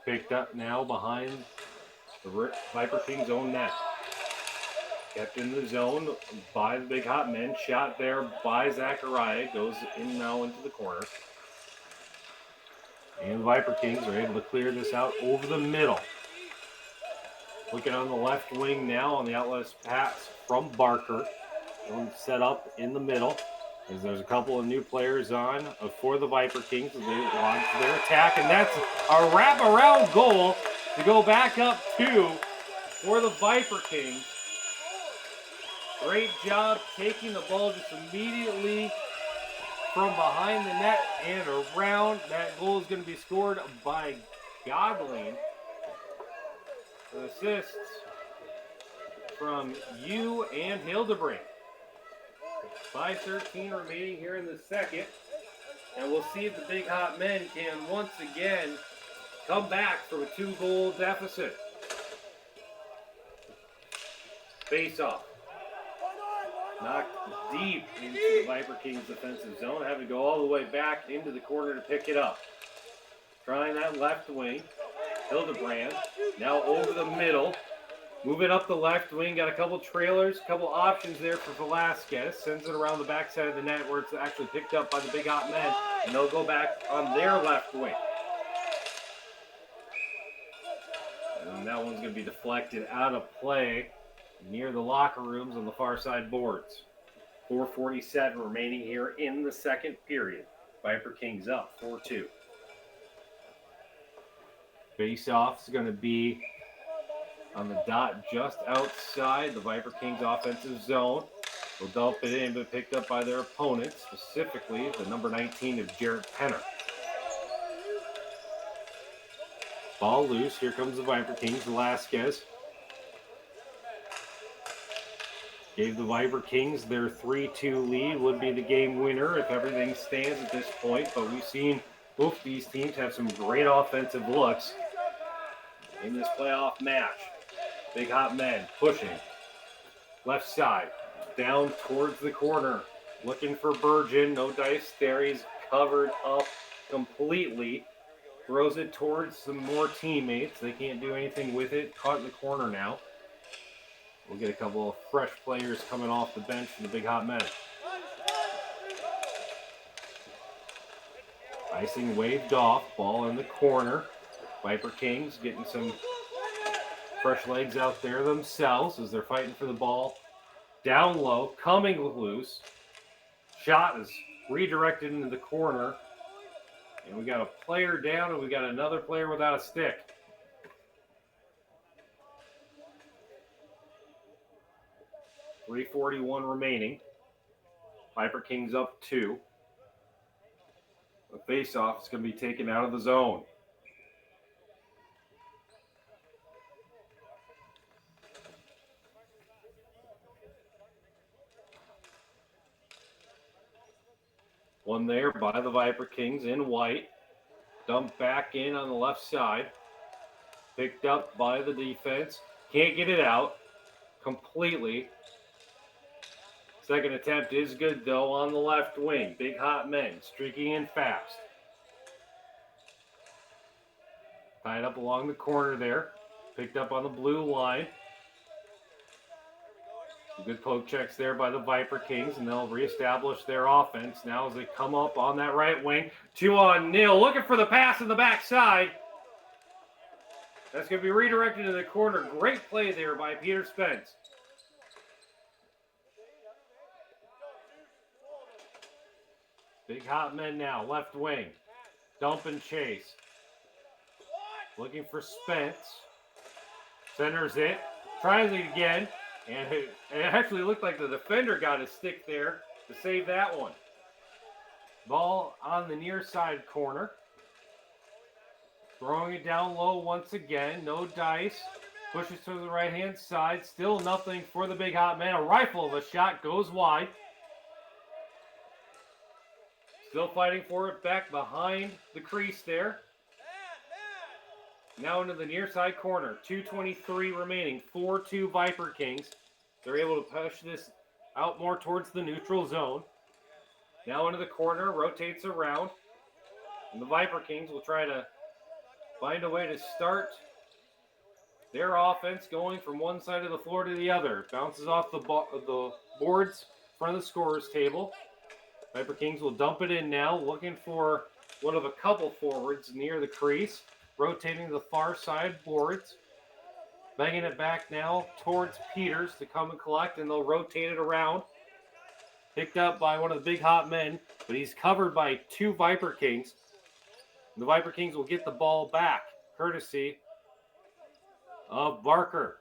Picked up now behind the Viper Kings' own net. Kept in the zone by the Big Hot Men. Shot there by Zachariah. Goes in now into the corner. And the Viper Kings are able to clear this out over the middle. Looking on the left wing now on the outlet pass from Barker. One set up in the middle. As there's a couple of new players on for the Viper Kings. They launch their attack, and that's a wraparound goal to go back up 2 for the Viper Kings. Great job taking the ball just immediately from behind the net and around. That goal is going to be scored by Godling. Assists from Yu and Hildebrand. 5:13 remaining here in the second. And we'll see if the Big Hot Men can once again come back from a 2-goal deficit. Face off. Knocked deep into the Viper Kings defensive zone. Having to go all the way back into the corner to pick it up. Trying that left wing. Hildebrand now over the middle. Moving up the left wing. Got a couple trailers, a couple options there for Velasquez. Sends it around the backside of the net where it's actually picked up by the Big Hot Men. And they'll go back on their left wing. And that one's going to be deflected out of play near the locker rooms on the far side boards. 4:47 remaining here in the second period. Viper Kings up 4-2. Face-off is going to be on the dot just outside the Viper Kings offensive zone. They'll dump it in, but picked up by their opponent, specifically the number 19 of Jarrett Penner. Ball loose. Here comes the Viper Kings. Velasquez gave the Viper Kings their 3-2 lead. Would be the game winner if everything stands at this point. But we've seen both these teams have some great offensive looks in this playoff match. Big Hot Men pushing. Left side. Down towards the corner. Looking for Burgeon. No dice there. He's covered up completely. Throws it towards some more teammates. They can't do anything with it. Caught in the corner now. We'll get a couple of fresh players coming off the bench for the Big Hot Men. Icing waved off. Ball in the corner. Viper Kings getting some fresh legs out there themselves as they're fighting for the ball. Down low. Coming loose. Shot is redirected into the corner. And we got a player down and we got another player without a stick. .341 remaining. Viper Kings up 2. The face-off is going to be taken out of the zone. One there by the Viper Kings in white. Dumped back in on the left side. Picked up by the defense. Can't get it out completely. Second attempt is good, though, on the left wing. Big Hot Men streaking in fast. Tied up along the corner there. Picked up on the blue line. Some good poke checks there by the Viper Kings, and they'll reestablish their offense now as they come up on that right wing. 2-on-0. Looking for the pass in the backside. That's going to be redirected to the corner. Great play there by Peter Spence. Big Hot Men now, left wing. Dump and chase. Looking for Spence. Centers it. Tries it again. And it actually looked like the defender got his stick there to save that one. Ball on the near side corner. Throwing it down low once again. No dice. Pushes to the right-hand side. Still nothing for the Big Hot Men. A rifle of a shot goes wide. Still fighting for it back behind the crease there. Now into the near side corner. 2:23 remaining. 4-2 Viper Kings. They're able to push this out more towards the neutral zone. Now into the corner. Rotates around. And the Viper Kings will try to find a way to start their offense going from one side of the floor to the other. Bounces off the boards in front of the scorer's table. Viper Kings will dump it in now, looking for one of a couple forwards near the crease, rotating to the far side boards. Banging it back now towards Peters to come and collect, and they'll rotate it around. Picked up by one of the big hot men, but he's covered by two Viper Kings. The Viper Kings will get the ball back, courtesy of Barker.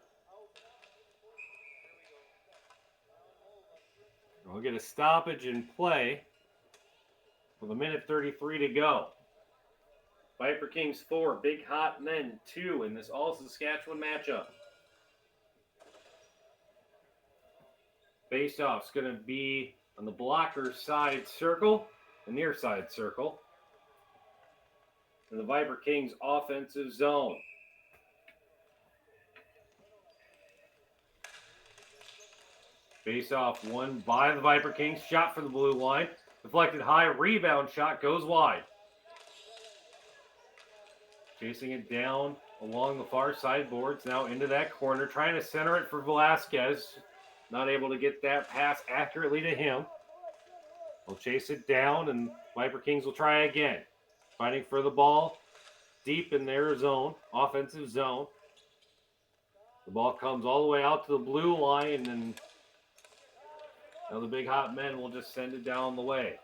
We'll get a stoppage in play with 1:33 to go. Viper Kings 4, Big Hot Men 2 in this All-Saskatchewan matchup. Face-off's going to be on the blocker side circle, the near side circle, and the Viper Kings offensive zone. Face-off won by the Viper Kings. Shot for the blue line. Deflected high. Rebound shot goes wide. Chasing it down along the far side boards. Now into that corner. Trying to center it for Velasquez. Not able to get that pass accurately to him. We'll chase it down, and Viper Kings will try again. Fighting for the ball deep in their zone. Offensive zone. The ball comes all the way out to the blue line, and now the Big Hot Men will just send it down the way.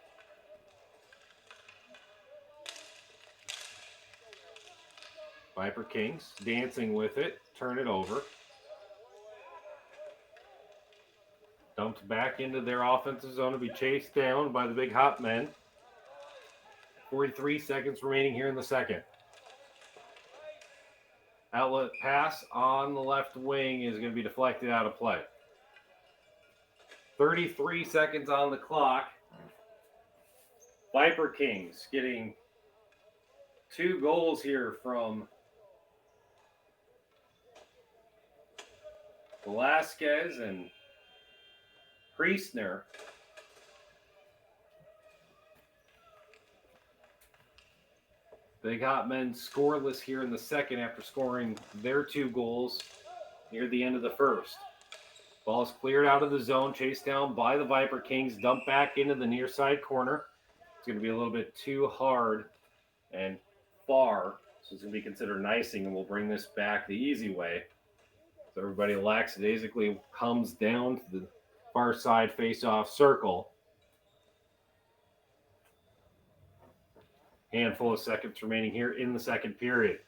Viper Kings dancing with it. Turn it over. Dumped back into their offensive zone to be chased down by the Big Hot Men. 43 seconds remaining here in the second. Outlet pass on the left wing is going to be deflected out of play. 33 seconds on the clock. Viper Kings getting 2 goals here from Velasquez and Priestner. Big Hot Men scoreless here in the second after scoring their 2 goals near the end of the first. Ball is cleared out of the zone, chased down by the Viper Kings, dumped back into the near side corner. It's going to be a little bit too hard and far, so it's going to be considered an icing, and we'll bring this back the easy way. So everybody lackadaisically comes down to the far side face-off circle. Handful of seconds remaining here in the second period.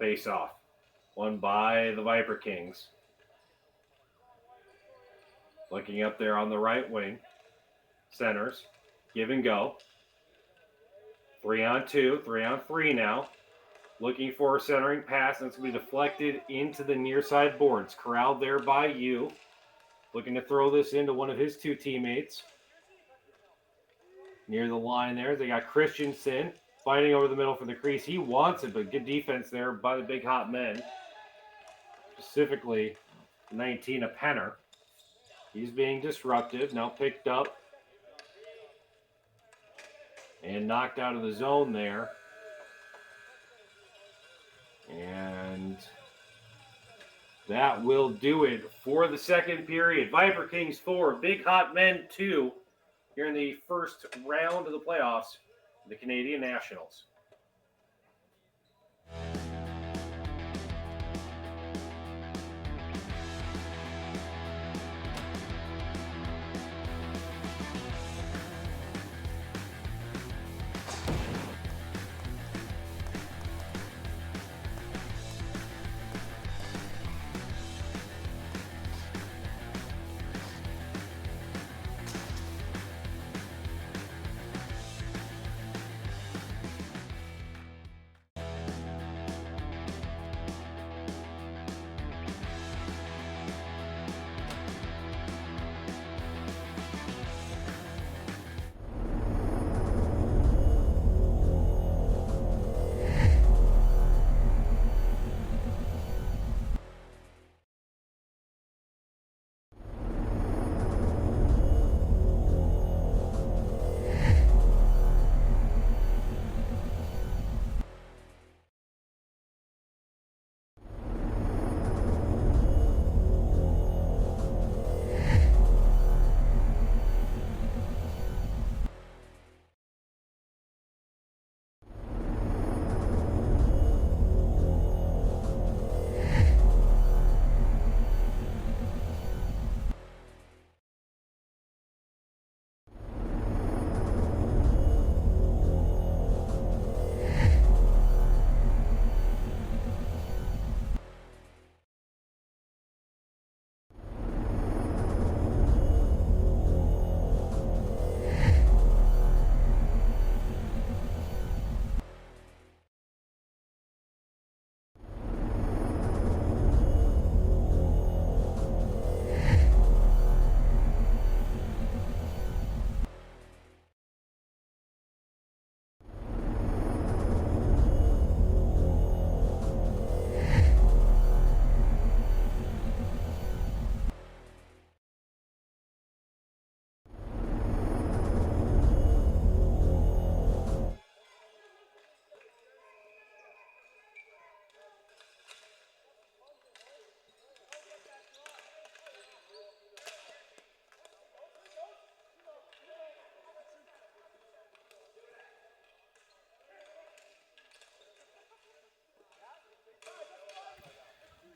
Face-off. Won by the Viper Kings. Looking up there on the right wing. Centers. Give and go. 3-on-2. 3-on-3 now. Looking for a centering pass, and it's going to be deflected into the near side boards. Corralled there by Yu. Looking to throw this into one of his 2 teammates. Near the line there, they got Christensen fighting over the middle for the crease. He wants it, but good defense there by the Big Hot Men. Specifically, 19, a Penner. He's being disruptive. Now picked up and knocked out of the zone there. And that will do it for the second period. Viper Kings 4, Big Hot Men 2 here in the first round of the playoffs, the Canadian Nationals.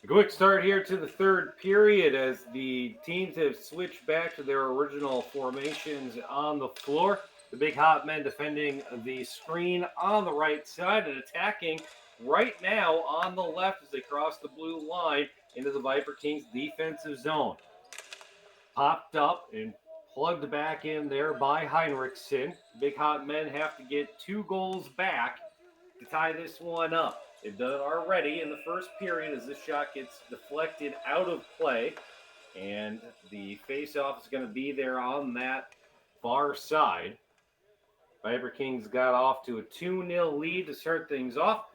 A quick start here to the third period as the teams have switched back to their original formations on the floor. The Big Hot Men defending the screen on the right side and attacking right now on the left as they cross the blue line into the Viper Kings defensive zone. Popped up and plugged back in there by Heinrichsen. Big Hot Men have to get 2 goals back to tie this one up. They've done it already in the first period as this shot gets deflected out of play. And the faceoff is going to be there on that far side. Viper Kings got off to a 2-0 lead to start things off.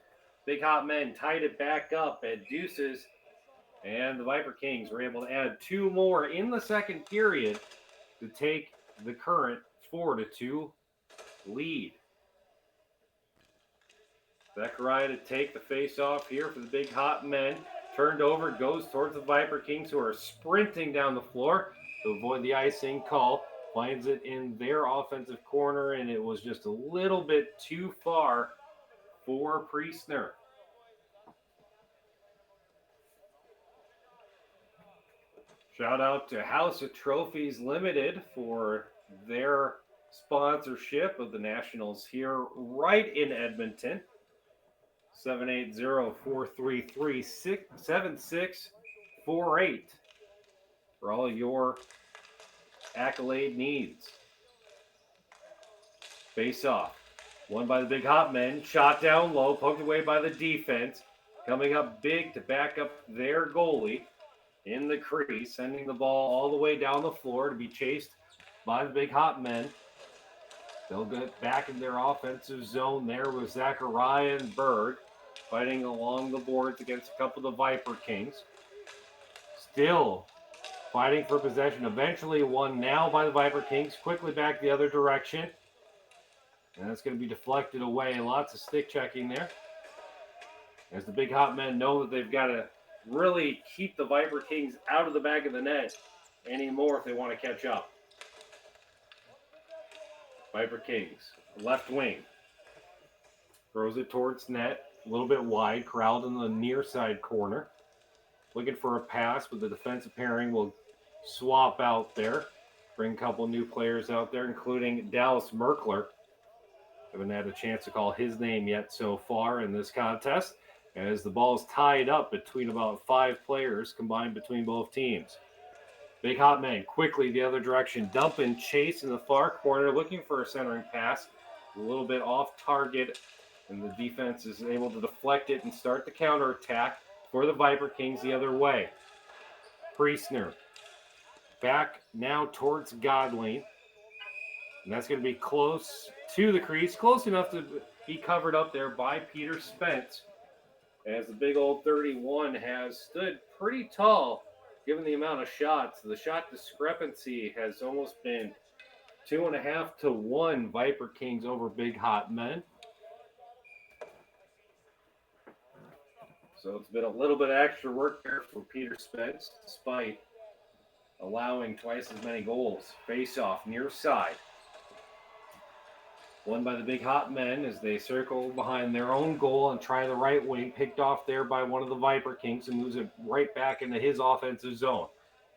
Big Hot Men tied it back up at deuces. And the Viper Kings were able to add 2 more in the second period to take the current 4-2 lead. Zachariah to take the face-off here for the Big Hot Men. Turned over, goes towards the Viper Kings who are sprinting down the floor to avoid the icing call. Finds it in their offensive corner, and it was just a little bit too far for Priestner. Shout out to House of Trophies Limited for their sponsorship of the Nationals here right in Edmonton. 780-433-7648 for all your accolade needs. Face off. Won by the Big Hot Men. Shot down low, poked away by the defense. Coming up big to back up their goalie in the crease, sending the ball all the way down the floor to be chased by the Big Hot Men. They'll get back in their offensive zone there with Zachariah and Berg fighting along the boards against a couple of the Viper Kings. Still fighting for possession. Eventually won now by the Viper Kings. Quickly back the other direction. And that's going to be deflected away. Lots of stick checking there. As the Big Hot Men know that they've got to really keep the Viper Kings out of the back of the net anymore if they want to catch up. Viper Kings, left wing. Throws it towards net. A little bit wide, corralled in the near side corner. Looking for a pass, but the defensive pairing will swap out there. Bring a couple new players out there, including Dallas Merkler. Haven't had a chance to call his name yet so far in this contest, as the ball is tied up between about 5 players combined between both teams. Big Hot Men quickly the other direction. Dump and chase in the far corner, looking for a centering pass. A little bit off target, and the defense is able to deflect it and start the counterattack for the Viper Kings the other way. Priestner back now towards Godwin. And that's going to be close to the crease, close enough to be covered up there by Peter Spence, as the big old 31 has stood pretty tall given the amount of shots. The shot discrepancy has almost been 2.5 to 1 Viper Kings over Big Hot Men. So it's been a little bit of extra work there for Peter Spence, despite allowing twice as many goals. Face off near side. Won by the Big Hot Men as they circle behind their own goal and try the right wing. Picked off there by one of the Viper Kings and moves it right back into his offensive zone.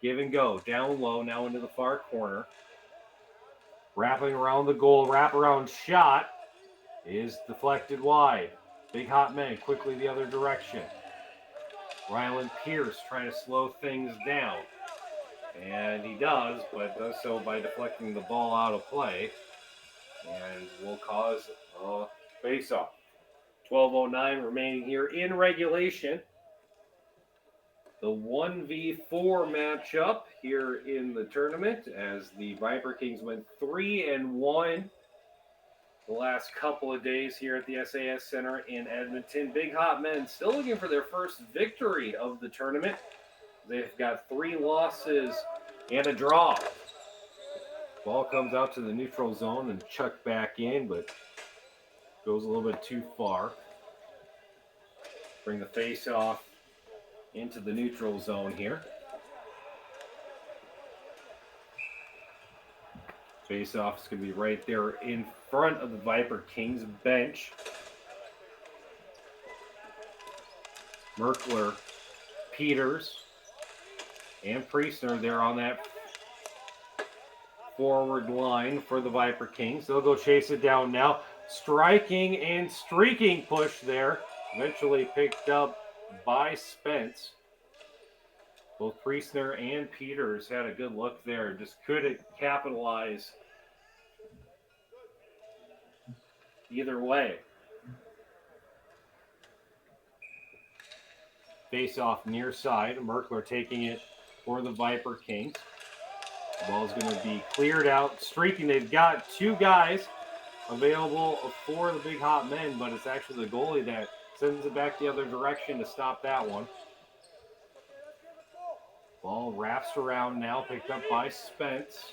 Give and go. Down low, now into the far corner. Wrapping around the goal. Wraparound shot is deflected wide. Big Hot Men quickly the other direction. Ryland Pierce trying to slow things down. And he does, but does so by deflecting the ball out of play. And will cause a face-off. 12:09 remaining here in regulation. The 1v4 matchup here in the tournament as the Viper Kings went 3-1 the last couple of days here at the SAS Center in Edmonton. Big Hot Men still looking for their first victory of the tournament. They've got 3 losses and a draw. Ball comes out to the neutral zone and chucked back in, but goes a little bit too far. Bring the face off into the neutral zone here. Face off is going to be right there in front of the Viper Kings bench. Merkler Peters and Priestner there on that forward line for the Viper Kings. They'll go chase it down now. Striking and streaking push there. Eventually picked up by Spence. Both Priestner and Peters had a good look there. Just couldn't capitalize either way. Face off near side. Merkler taking it for the Viper Kings. The ball is going to be cleared out. Streaking. They've got two guys available for the Big Hot Men, but it's actually the goalie that sends it back the other direction to stop that one. Ball wraps around now, picked up by Spence.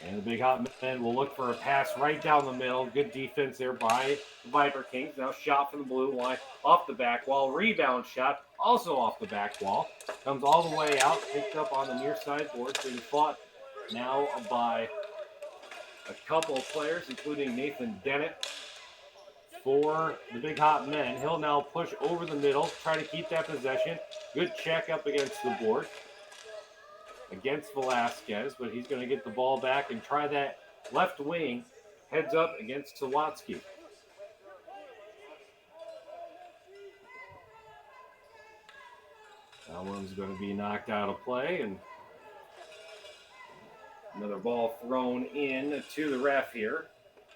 And the Big Hot Men will look for a pass right down the middle. Good defense there by the Viper Kings. Now shot from the blue line off the back wall. Rebound shot also off the back wall. Comes all the way out, picked up on the near side boards, being fought now by a couple of players, including Nathan Dennett for the Big Hot Men. He'll now push over the middle, try to keep that possession. Good check up against the board against Velasquez, but he's going to get the ball back and try that left wing, heads up against Sawatsky. That one's going to be knocked out of play, and another ball thrown in to the ref here.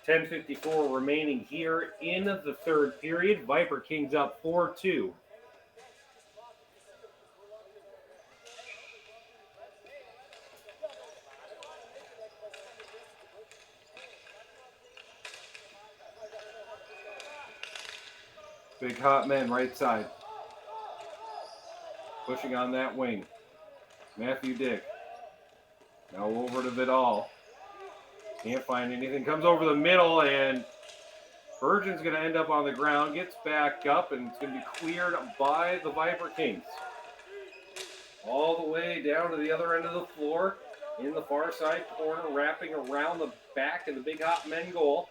10:54 remaining here in the third period. Viper Kings up 4-2. Big Hot Men right side. Pushing on that wing. Matthew Dick. Now over to Vidal. Can't find anything. Comes over the middle, and Virgin's going to end up on the ground. Gets back up, and it's going to be cleared by the Viper Kings. All the way down to the other end of the floor in the far side corner, wrapping around the back of the Big Hot Men goal.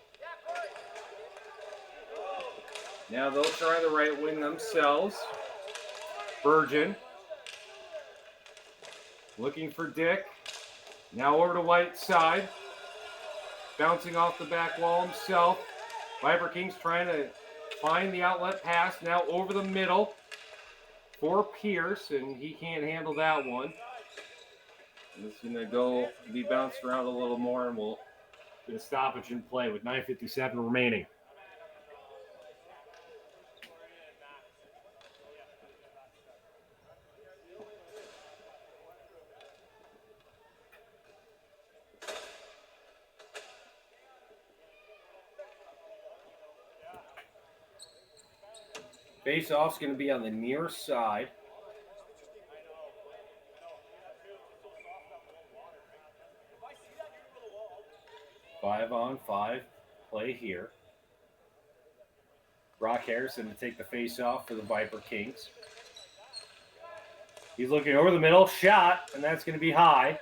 Now they'll try the right wing themselves. Virgin looking for Dick. Now over to White side. Bouncing off the back wall himself. Viper Kings trying to find the outlet pass. Now over the middle for Pierce, and he can't handle that one. It's going to be bounced around a little more, and we'll get a stoppage in play with 9:57 remaining. Face-off's going to be on the near side. Five-on-five play here. Brock Harrison to take the face-off for the Viper Kings. He's looking over the middle, shot, and that's going to be high.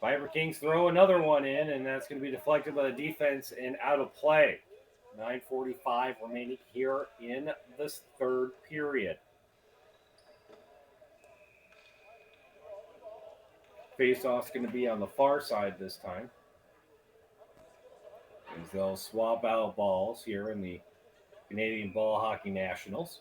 Viper Kings throw another one in, and that's going to be deflected by the defense and out of play. 9:45 remaining here in this third period. Face-off's going to be on the far side this time, as they'll swap out balls here in the Canadian Ball Hockey Nationals.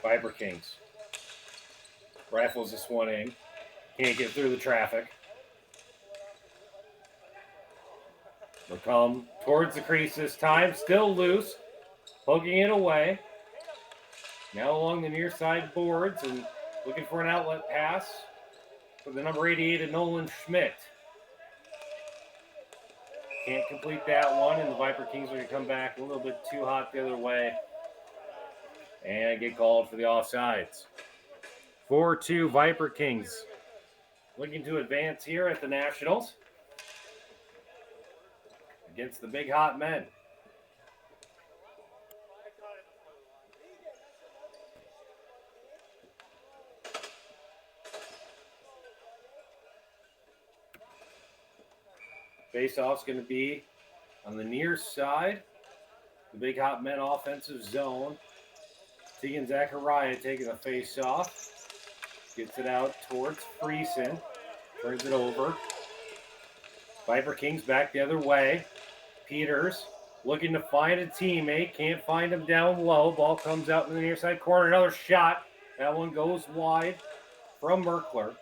Viper Kings rifles this one in. Can't get through the traffic. They'll come towards the crease this time. Still loose. Poking it away. Now along the near side boards and looking for an outlet pass for the number 88 Nolan Schmidt. Can't complete that one, and the Viper Kings are going to come back a little bit too hot the other way and get called for the offsides. 4-2 Viper Kings looking to advance here at the Nationals against the Big Hot Men. Face-off's going to be on the near side. The Big Hot Men offensive zone. Tegan Zachariah taking the face-off. Gets it out towards Friesen. Turns it over. Viper Kings back the other way. Peters looking to find a teammate. Can't find him down low. Ball comes out in the near side corner. Another shot. That one goes wide from Merkler.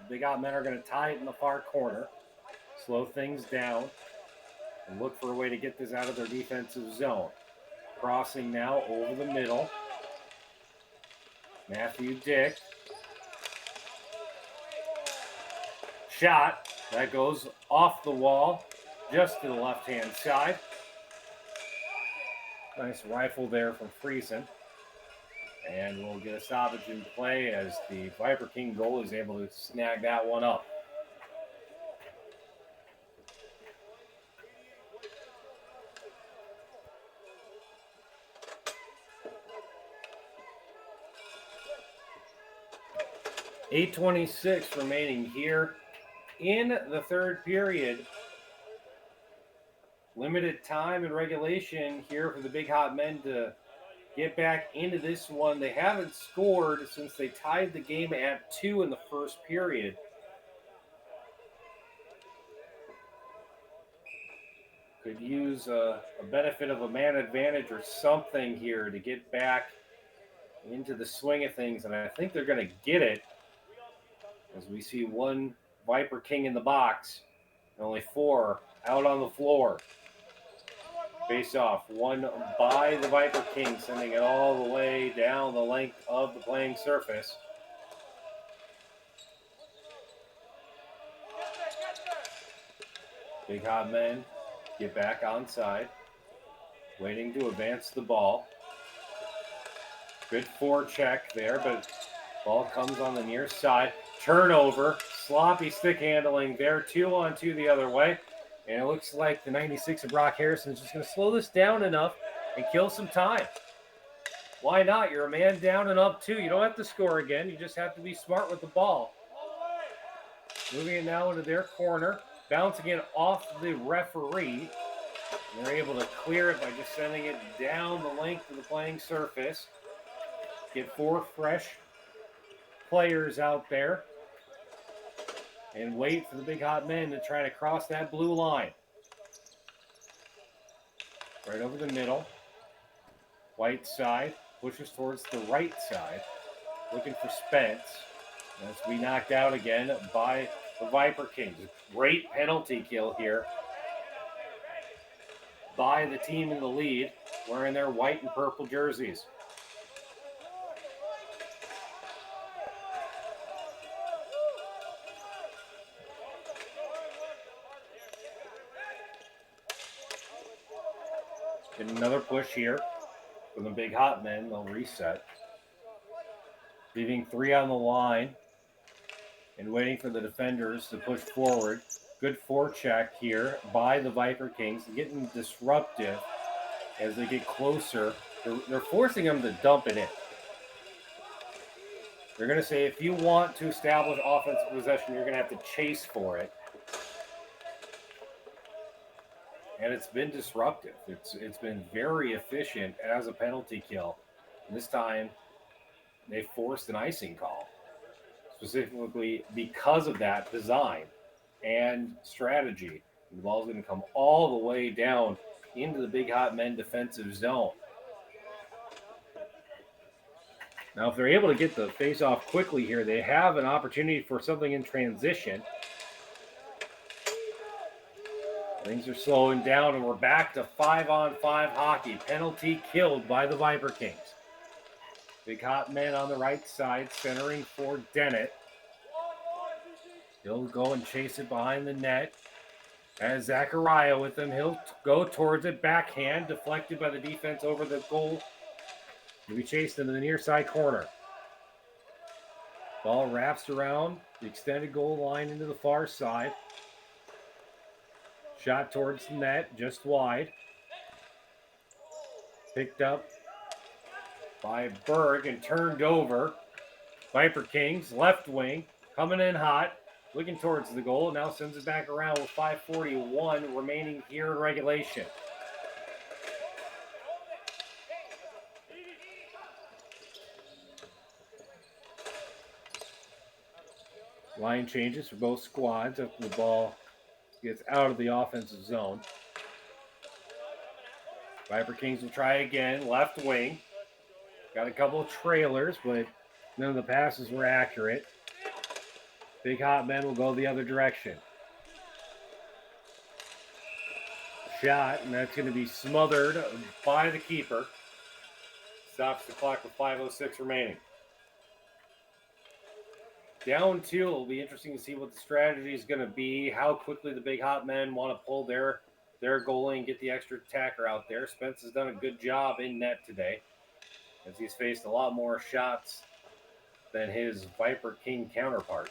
Big Hot Men are going to tie it in the far corner. Slow things down. And look for a way to get this out of their defensive zone. Crossing now over the middle. Matthew Dick. Shot. That goes off the wall, just to the left-hand side. Nice rifle there from Friesen. And we'll get a stoppage in play as the Viper King goal is able to snag that one up. .826 remaining here in the third period. Limited time and regulation here for the Big Hot Men to get back into this one. They haven't scored since they tied the game at 2 in the first period. Could use a benefit of a man advantage or something here to get back into the swing of things, and I think they're going to get it as we see one Viper King in the box and only 4 out on the floor. Face off, one by the Viper King, sending it all the way down the length of the playing surface. Big Hot Men get back onside, waiting to advance the ball. Good forecheck there, but ball comes on the near side. Turnover, sloppy stick handling there, 2-on-2 the other way. And it looks like the 96 of Brock Harrison is just going to slow this down enough and kill some time. Why not? You're a man down and up 2. You don't have to score again. You just have to be smart with the ball. Moving it now into their corner. Bouncing it off the referee. And they're able to clear it by just sending it down the length of the playing surface. Get 4 fresh players out there. And wait for the Big Hot Men to try to cross that blue line. Right over the middle. White side pushes towards the right side. Looking for Spence. That's to be knocked out again by the Viper Kings. Great penalty kill here by the team in the lead, wearing their white and purple jerseys. Get another push here from the Big Hot Men. They'll reset. Leaving 3 on the line and waiting for the defenders to push forward. Good forecheck here by the Viper Kings. Getting disruptive as they get closer. They're forcing them to dump it in. They're going to say, if you want to establish offensive possession, you're going to have to chase for it. And it's been disruptive. It's been very efficient as a penalty kill. And this time, they forced an icing call, specifically because of that design and strategy. The ball's going to come all the way down into the Big Hot Men defensive zone. Now, if they're able to get the face-off quickly here, they have an opportunity for something in transition. Things are slowing down, and we're back to 5-on-5 hockey. Penalty killed by the Viper Kings. Big Hot Men on the right side, centering for Dennett. He'll go and chase it behind the net. As Zachariah with him, he'll go towards it. Backhand, deflected by the defense over the goal. He'll be chased into the near side corner. Ball wraps around the extended goal line into the far side. Shot towards the net, just wide. Picked up by Berg and turned over. Viper Kings, left wing, coming in hot. Looking towards the goal. Now sends it back around with 5:41 remaining here in regulation. Line changes for both squads after the ball gets out of the offensive zone. Viper Kings will try again. Left wing. Got a couple of trailers, but none of the passes were accurate. Big Hot Men will go the other direction. Shot, and that's going to be smothered by the keeper. Stops the clock with 5:06 remaining. Down 2, it'll be interesting to see what the strategy is going to be, how quickly the Big Hot Men want to pull their goalie and get the extra attacker out there. Spence has done a good job in net today, as he's faced a lot more shots than his Viper King counterpart.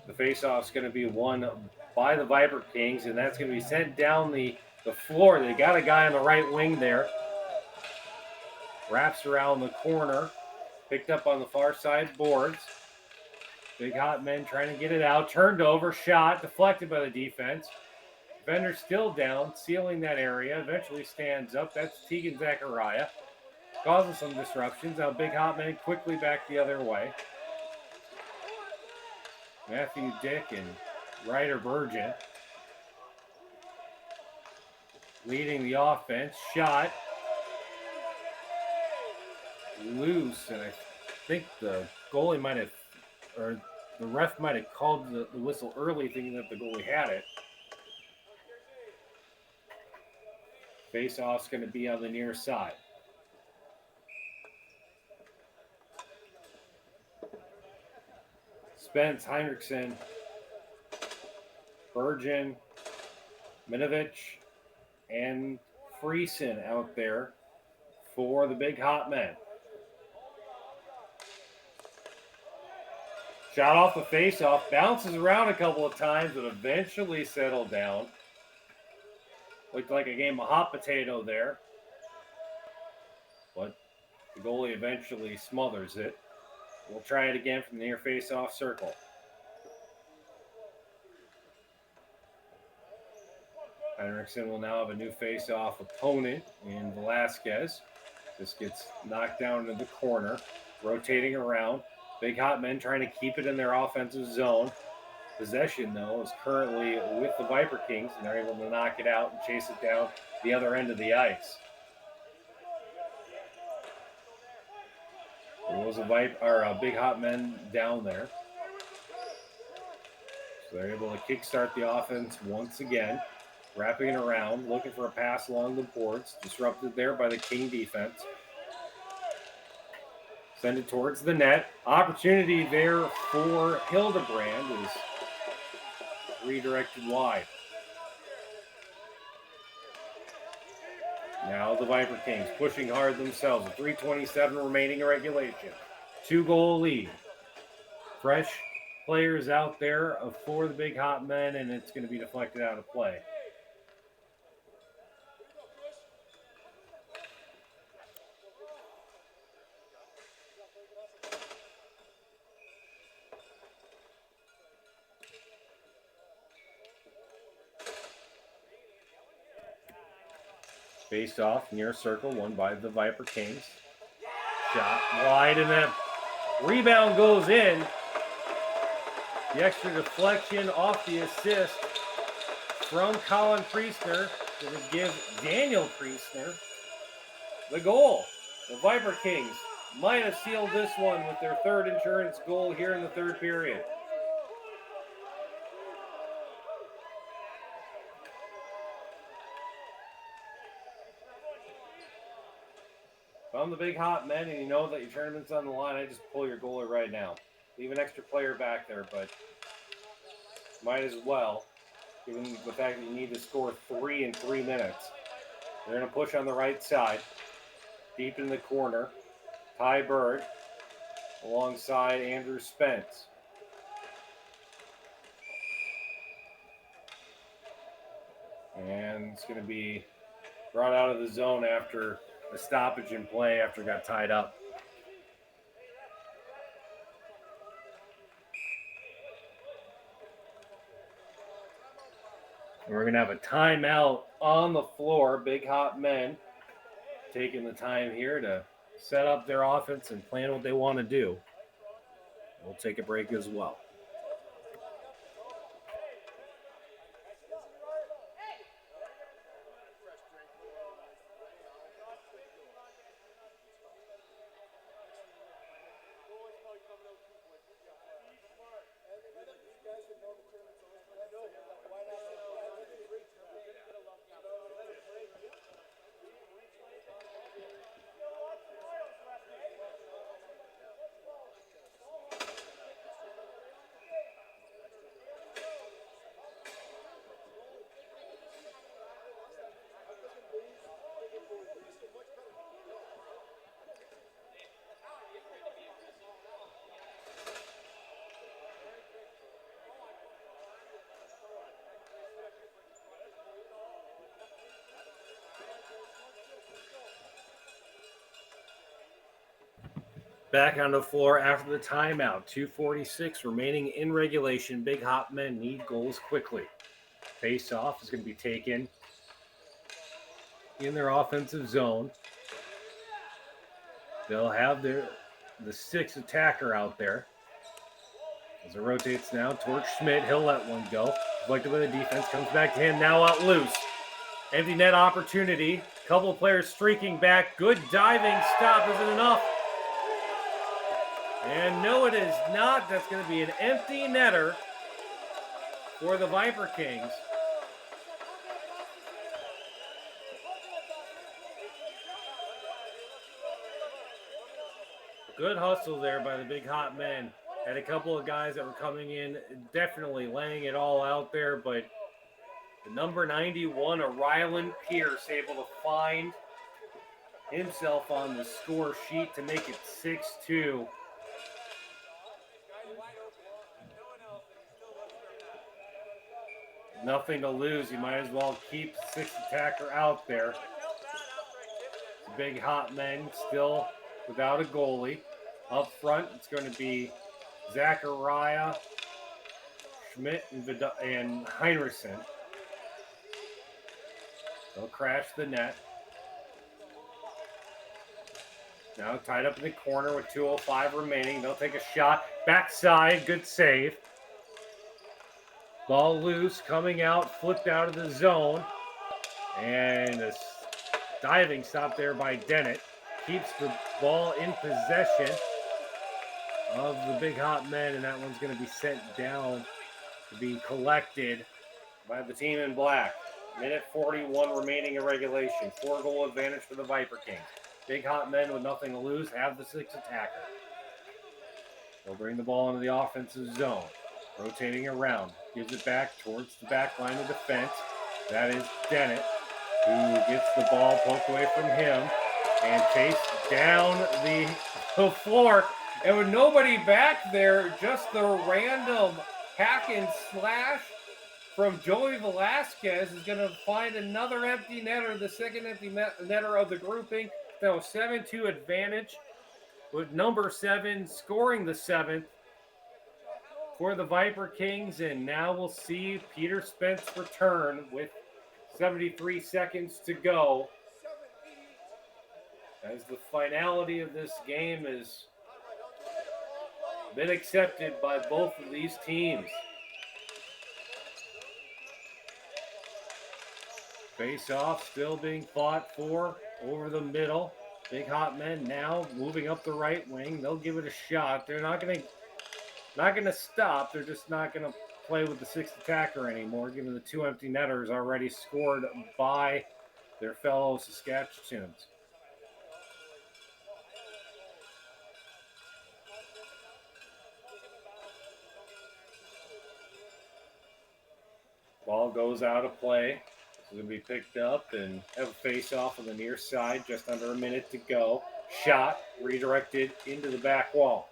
The faceoff's going to be won by the Viper Kings, and that's going to be sent down the floor. They got a guy on the right wing there. Wraps around the corner. Picked up on the far side boards. Big Hot Men trying to get it out. Turned over, shot, deflected by the defense. Defender still down, sealing that area. Eventually stands up. That's Tegan Zachariah. Causing some disruptions. Now Big Hot Men quickly back the other way. Matthew Dick and Ryder Burgin leading the offense. Shot. Loose, and I think the goalie might have, or the ref might have called the whistle early, thinking that the goalie had it. Face-off's going to be on the near side. Spence, Heinrichsen, Burgin, Minovich, and Friesen out there for the Big Hot Men. Shot off the face-off, bounces around a couple of times, but eventually settled down. Looked like a game of hot potato there. But the goalie eventually smothers it. We'll try it again from the near face-off circle. Heinrichsen will now have a new face-off opponent in Velasquez. This gets knocked down into the corner, rotating around. Big Hot Men trying to keep it in their offensive zone. Possession, though, is currently with the Viper Kings, and they're able to knock it out and chase it down the other end of the ice. There was a Big Hot Men down there. So they're able to kickstart the offense once again. Wrapping it around, looking for a pass along the boards. Disrupted there by the King defense. Send it towards the net. Opportunity there for Hildebrand is redirected wide. Now the Viper Kings pushing hard themselves. 3:27 remaining in regulation. 2-goal lead. Fresh players out there for the Big Hot Men, and it's going to be deflected out of play. Faced off near circle, won by the Viper Kings. Shot wide, and that rebound goes in. The extra deflection off the assist from Colin Priestner to give Daniel Priestner the goal. The Viper Kings might have sealed this one with their third insurance goal here in the third period. If I'm the Big Hot Men and you know that your tournament's on the line, I just pull your goalie right now. Leave an extra player back there, but might as well, given the fact that you need to score 3 in 3 minutes. They're going to push on the right side, deep in the corner. Ty Bird alongside Andrew Spence. And it's going to be brought out of the zone after a stoppage in play after it got tied up. And we're going to have a timeout on the floor. Big Hot Men taking the time here to set up their offense and plan what they want to do. We'll take a break as well. Back on the floor after the timeout. 2:46 remaining in regulation. Big Hot Men need goals quickly. Face-off is going to be taken in their offensive zone. They'll have the sixth attacker out there. As it rotates now towards Schmidt, he'll let one go. Deflected by the defense, comes back to him, now out loose. Empty net opportunity. Couple of players streaking back. Good diving stop. Isn't enough. And no, it is not. That's going to be an empty netter for the Viper Kings. Good hustle there by the Big Hot Men. Had a couple of guys that were coming in, definitely laying it all out there, but the number 91, Rylan Pierce, able to find himself on the score sheet to make it 6-2. Nothing to lose. You might as well keep the sixth attacker out there. The Big Hot Men still without a goalie. Up front, it's going to be Zachariah, Schmidt, and Heinrichsen. They'll crash the net. Now tied up in the corner with 2:05 remaining. They'll take a shot. Backside, good save. Ball loose, coming out, flipped out of the zone. And a diving stop there by Dennett. Keeps the ball in possession of the Big Hot Men, and that one's going to be sent down to be collected by the team in black. Minute 41 remaining in regulation. 4-goal advantage for the Viper Kings. Big Hot Men with nothing to lose have the sixth attacker. They'll bring the ball into the offensive zone. Rotating around. Gives it back towards the back line of defense. That is Dennett, who gets the ball poked away from him and chased down the floor. And with nobody back there, just the random hack and slash from Joey Velasquez is going to find another empty netter, the second empty netter of the grouping. So 7-2 advantage with number 7 scoring the 7th for the Viper Kings. And now we'll see Peter Spence return with 73 seconds to go, as the finality of this game has been accepted by both of these teams. Face-off still being fought for over the middle. Big Hot Men now moving up the right wing. They'll give it a shot. They're not going to stop. They're just not going to play with the sixth attacker anymore, given the 2 empty netters already scored by their fellow Saskatchewans. Ball goes out of play. It's going to be picked up and have a face-off on the near side. Just under a minute to go. Shot redirected into the back wall.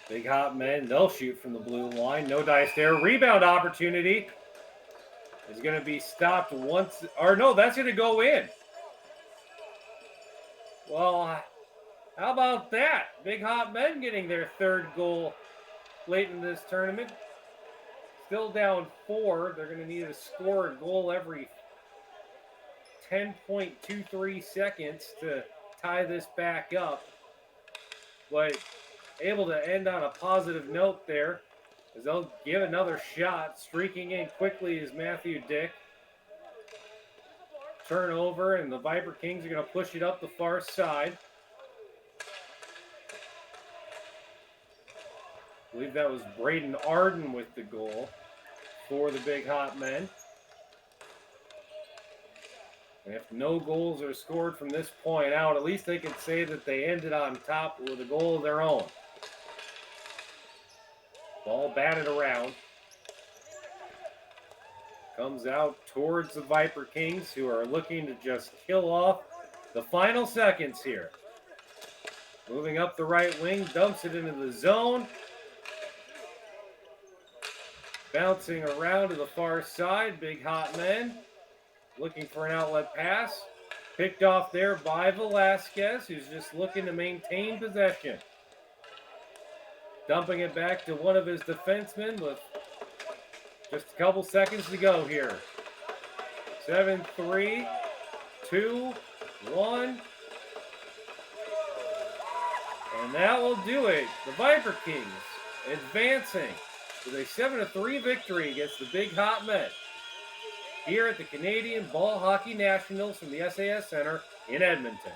Big Hot Men, they'll shoot from the blue line. No dice there. Rebound opportunity is going to be stopped once. Or no, that's going to go in. Well, how about that? Big Hot Men getting their 3rd goal late in this tournament. Still down 4. They're going to need to score a goal every 10.23 seconds to tie this back up. But able to end on a positive note there, as they'll give another shot. Streaking in quickly is Matthew Dick. Turnover, and the Viper Kings are going to push it up the far side. I believe that was Braden Arden with the goal for the Big Hot Men. And if no goals are scored from this point out, at least they can say that they ended on top with a goal of their own. Ball batted around. Comes out towards the Viper Kings, who are looking to just kill off the final seconds here. Moving up the right wing, dumps it into the zone. Bouncing around to the far side, Big Hot Men looking for an outlet pass. Picked off there by Velasquez, who's just looking to maintain possession. Dumping it back to one of his defensemen with just a couple seconds to go here. 7, 3, 2, 1. And that will do it. The Viper Kings advancing with a 7-3 victory against the Big Hot Men here at the Canadian Ball Hockey Nationals from the SAS Center in Edmonton.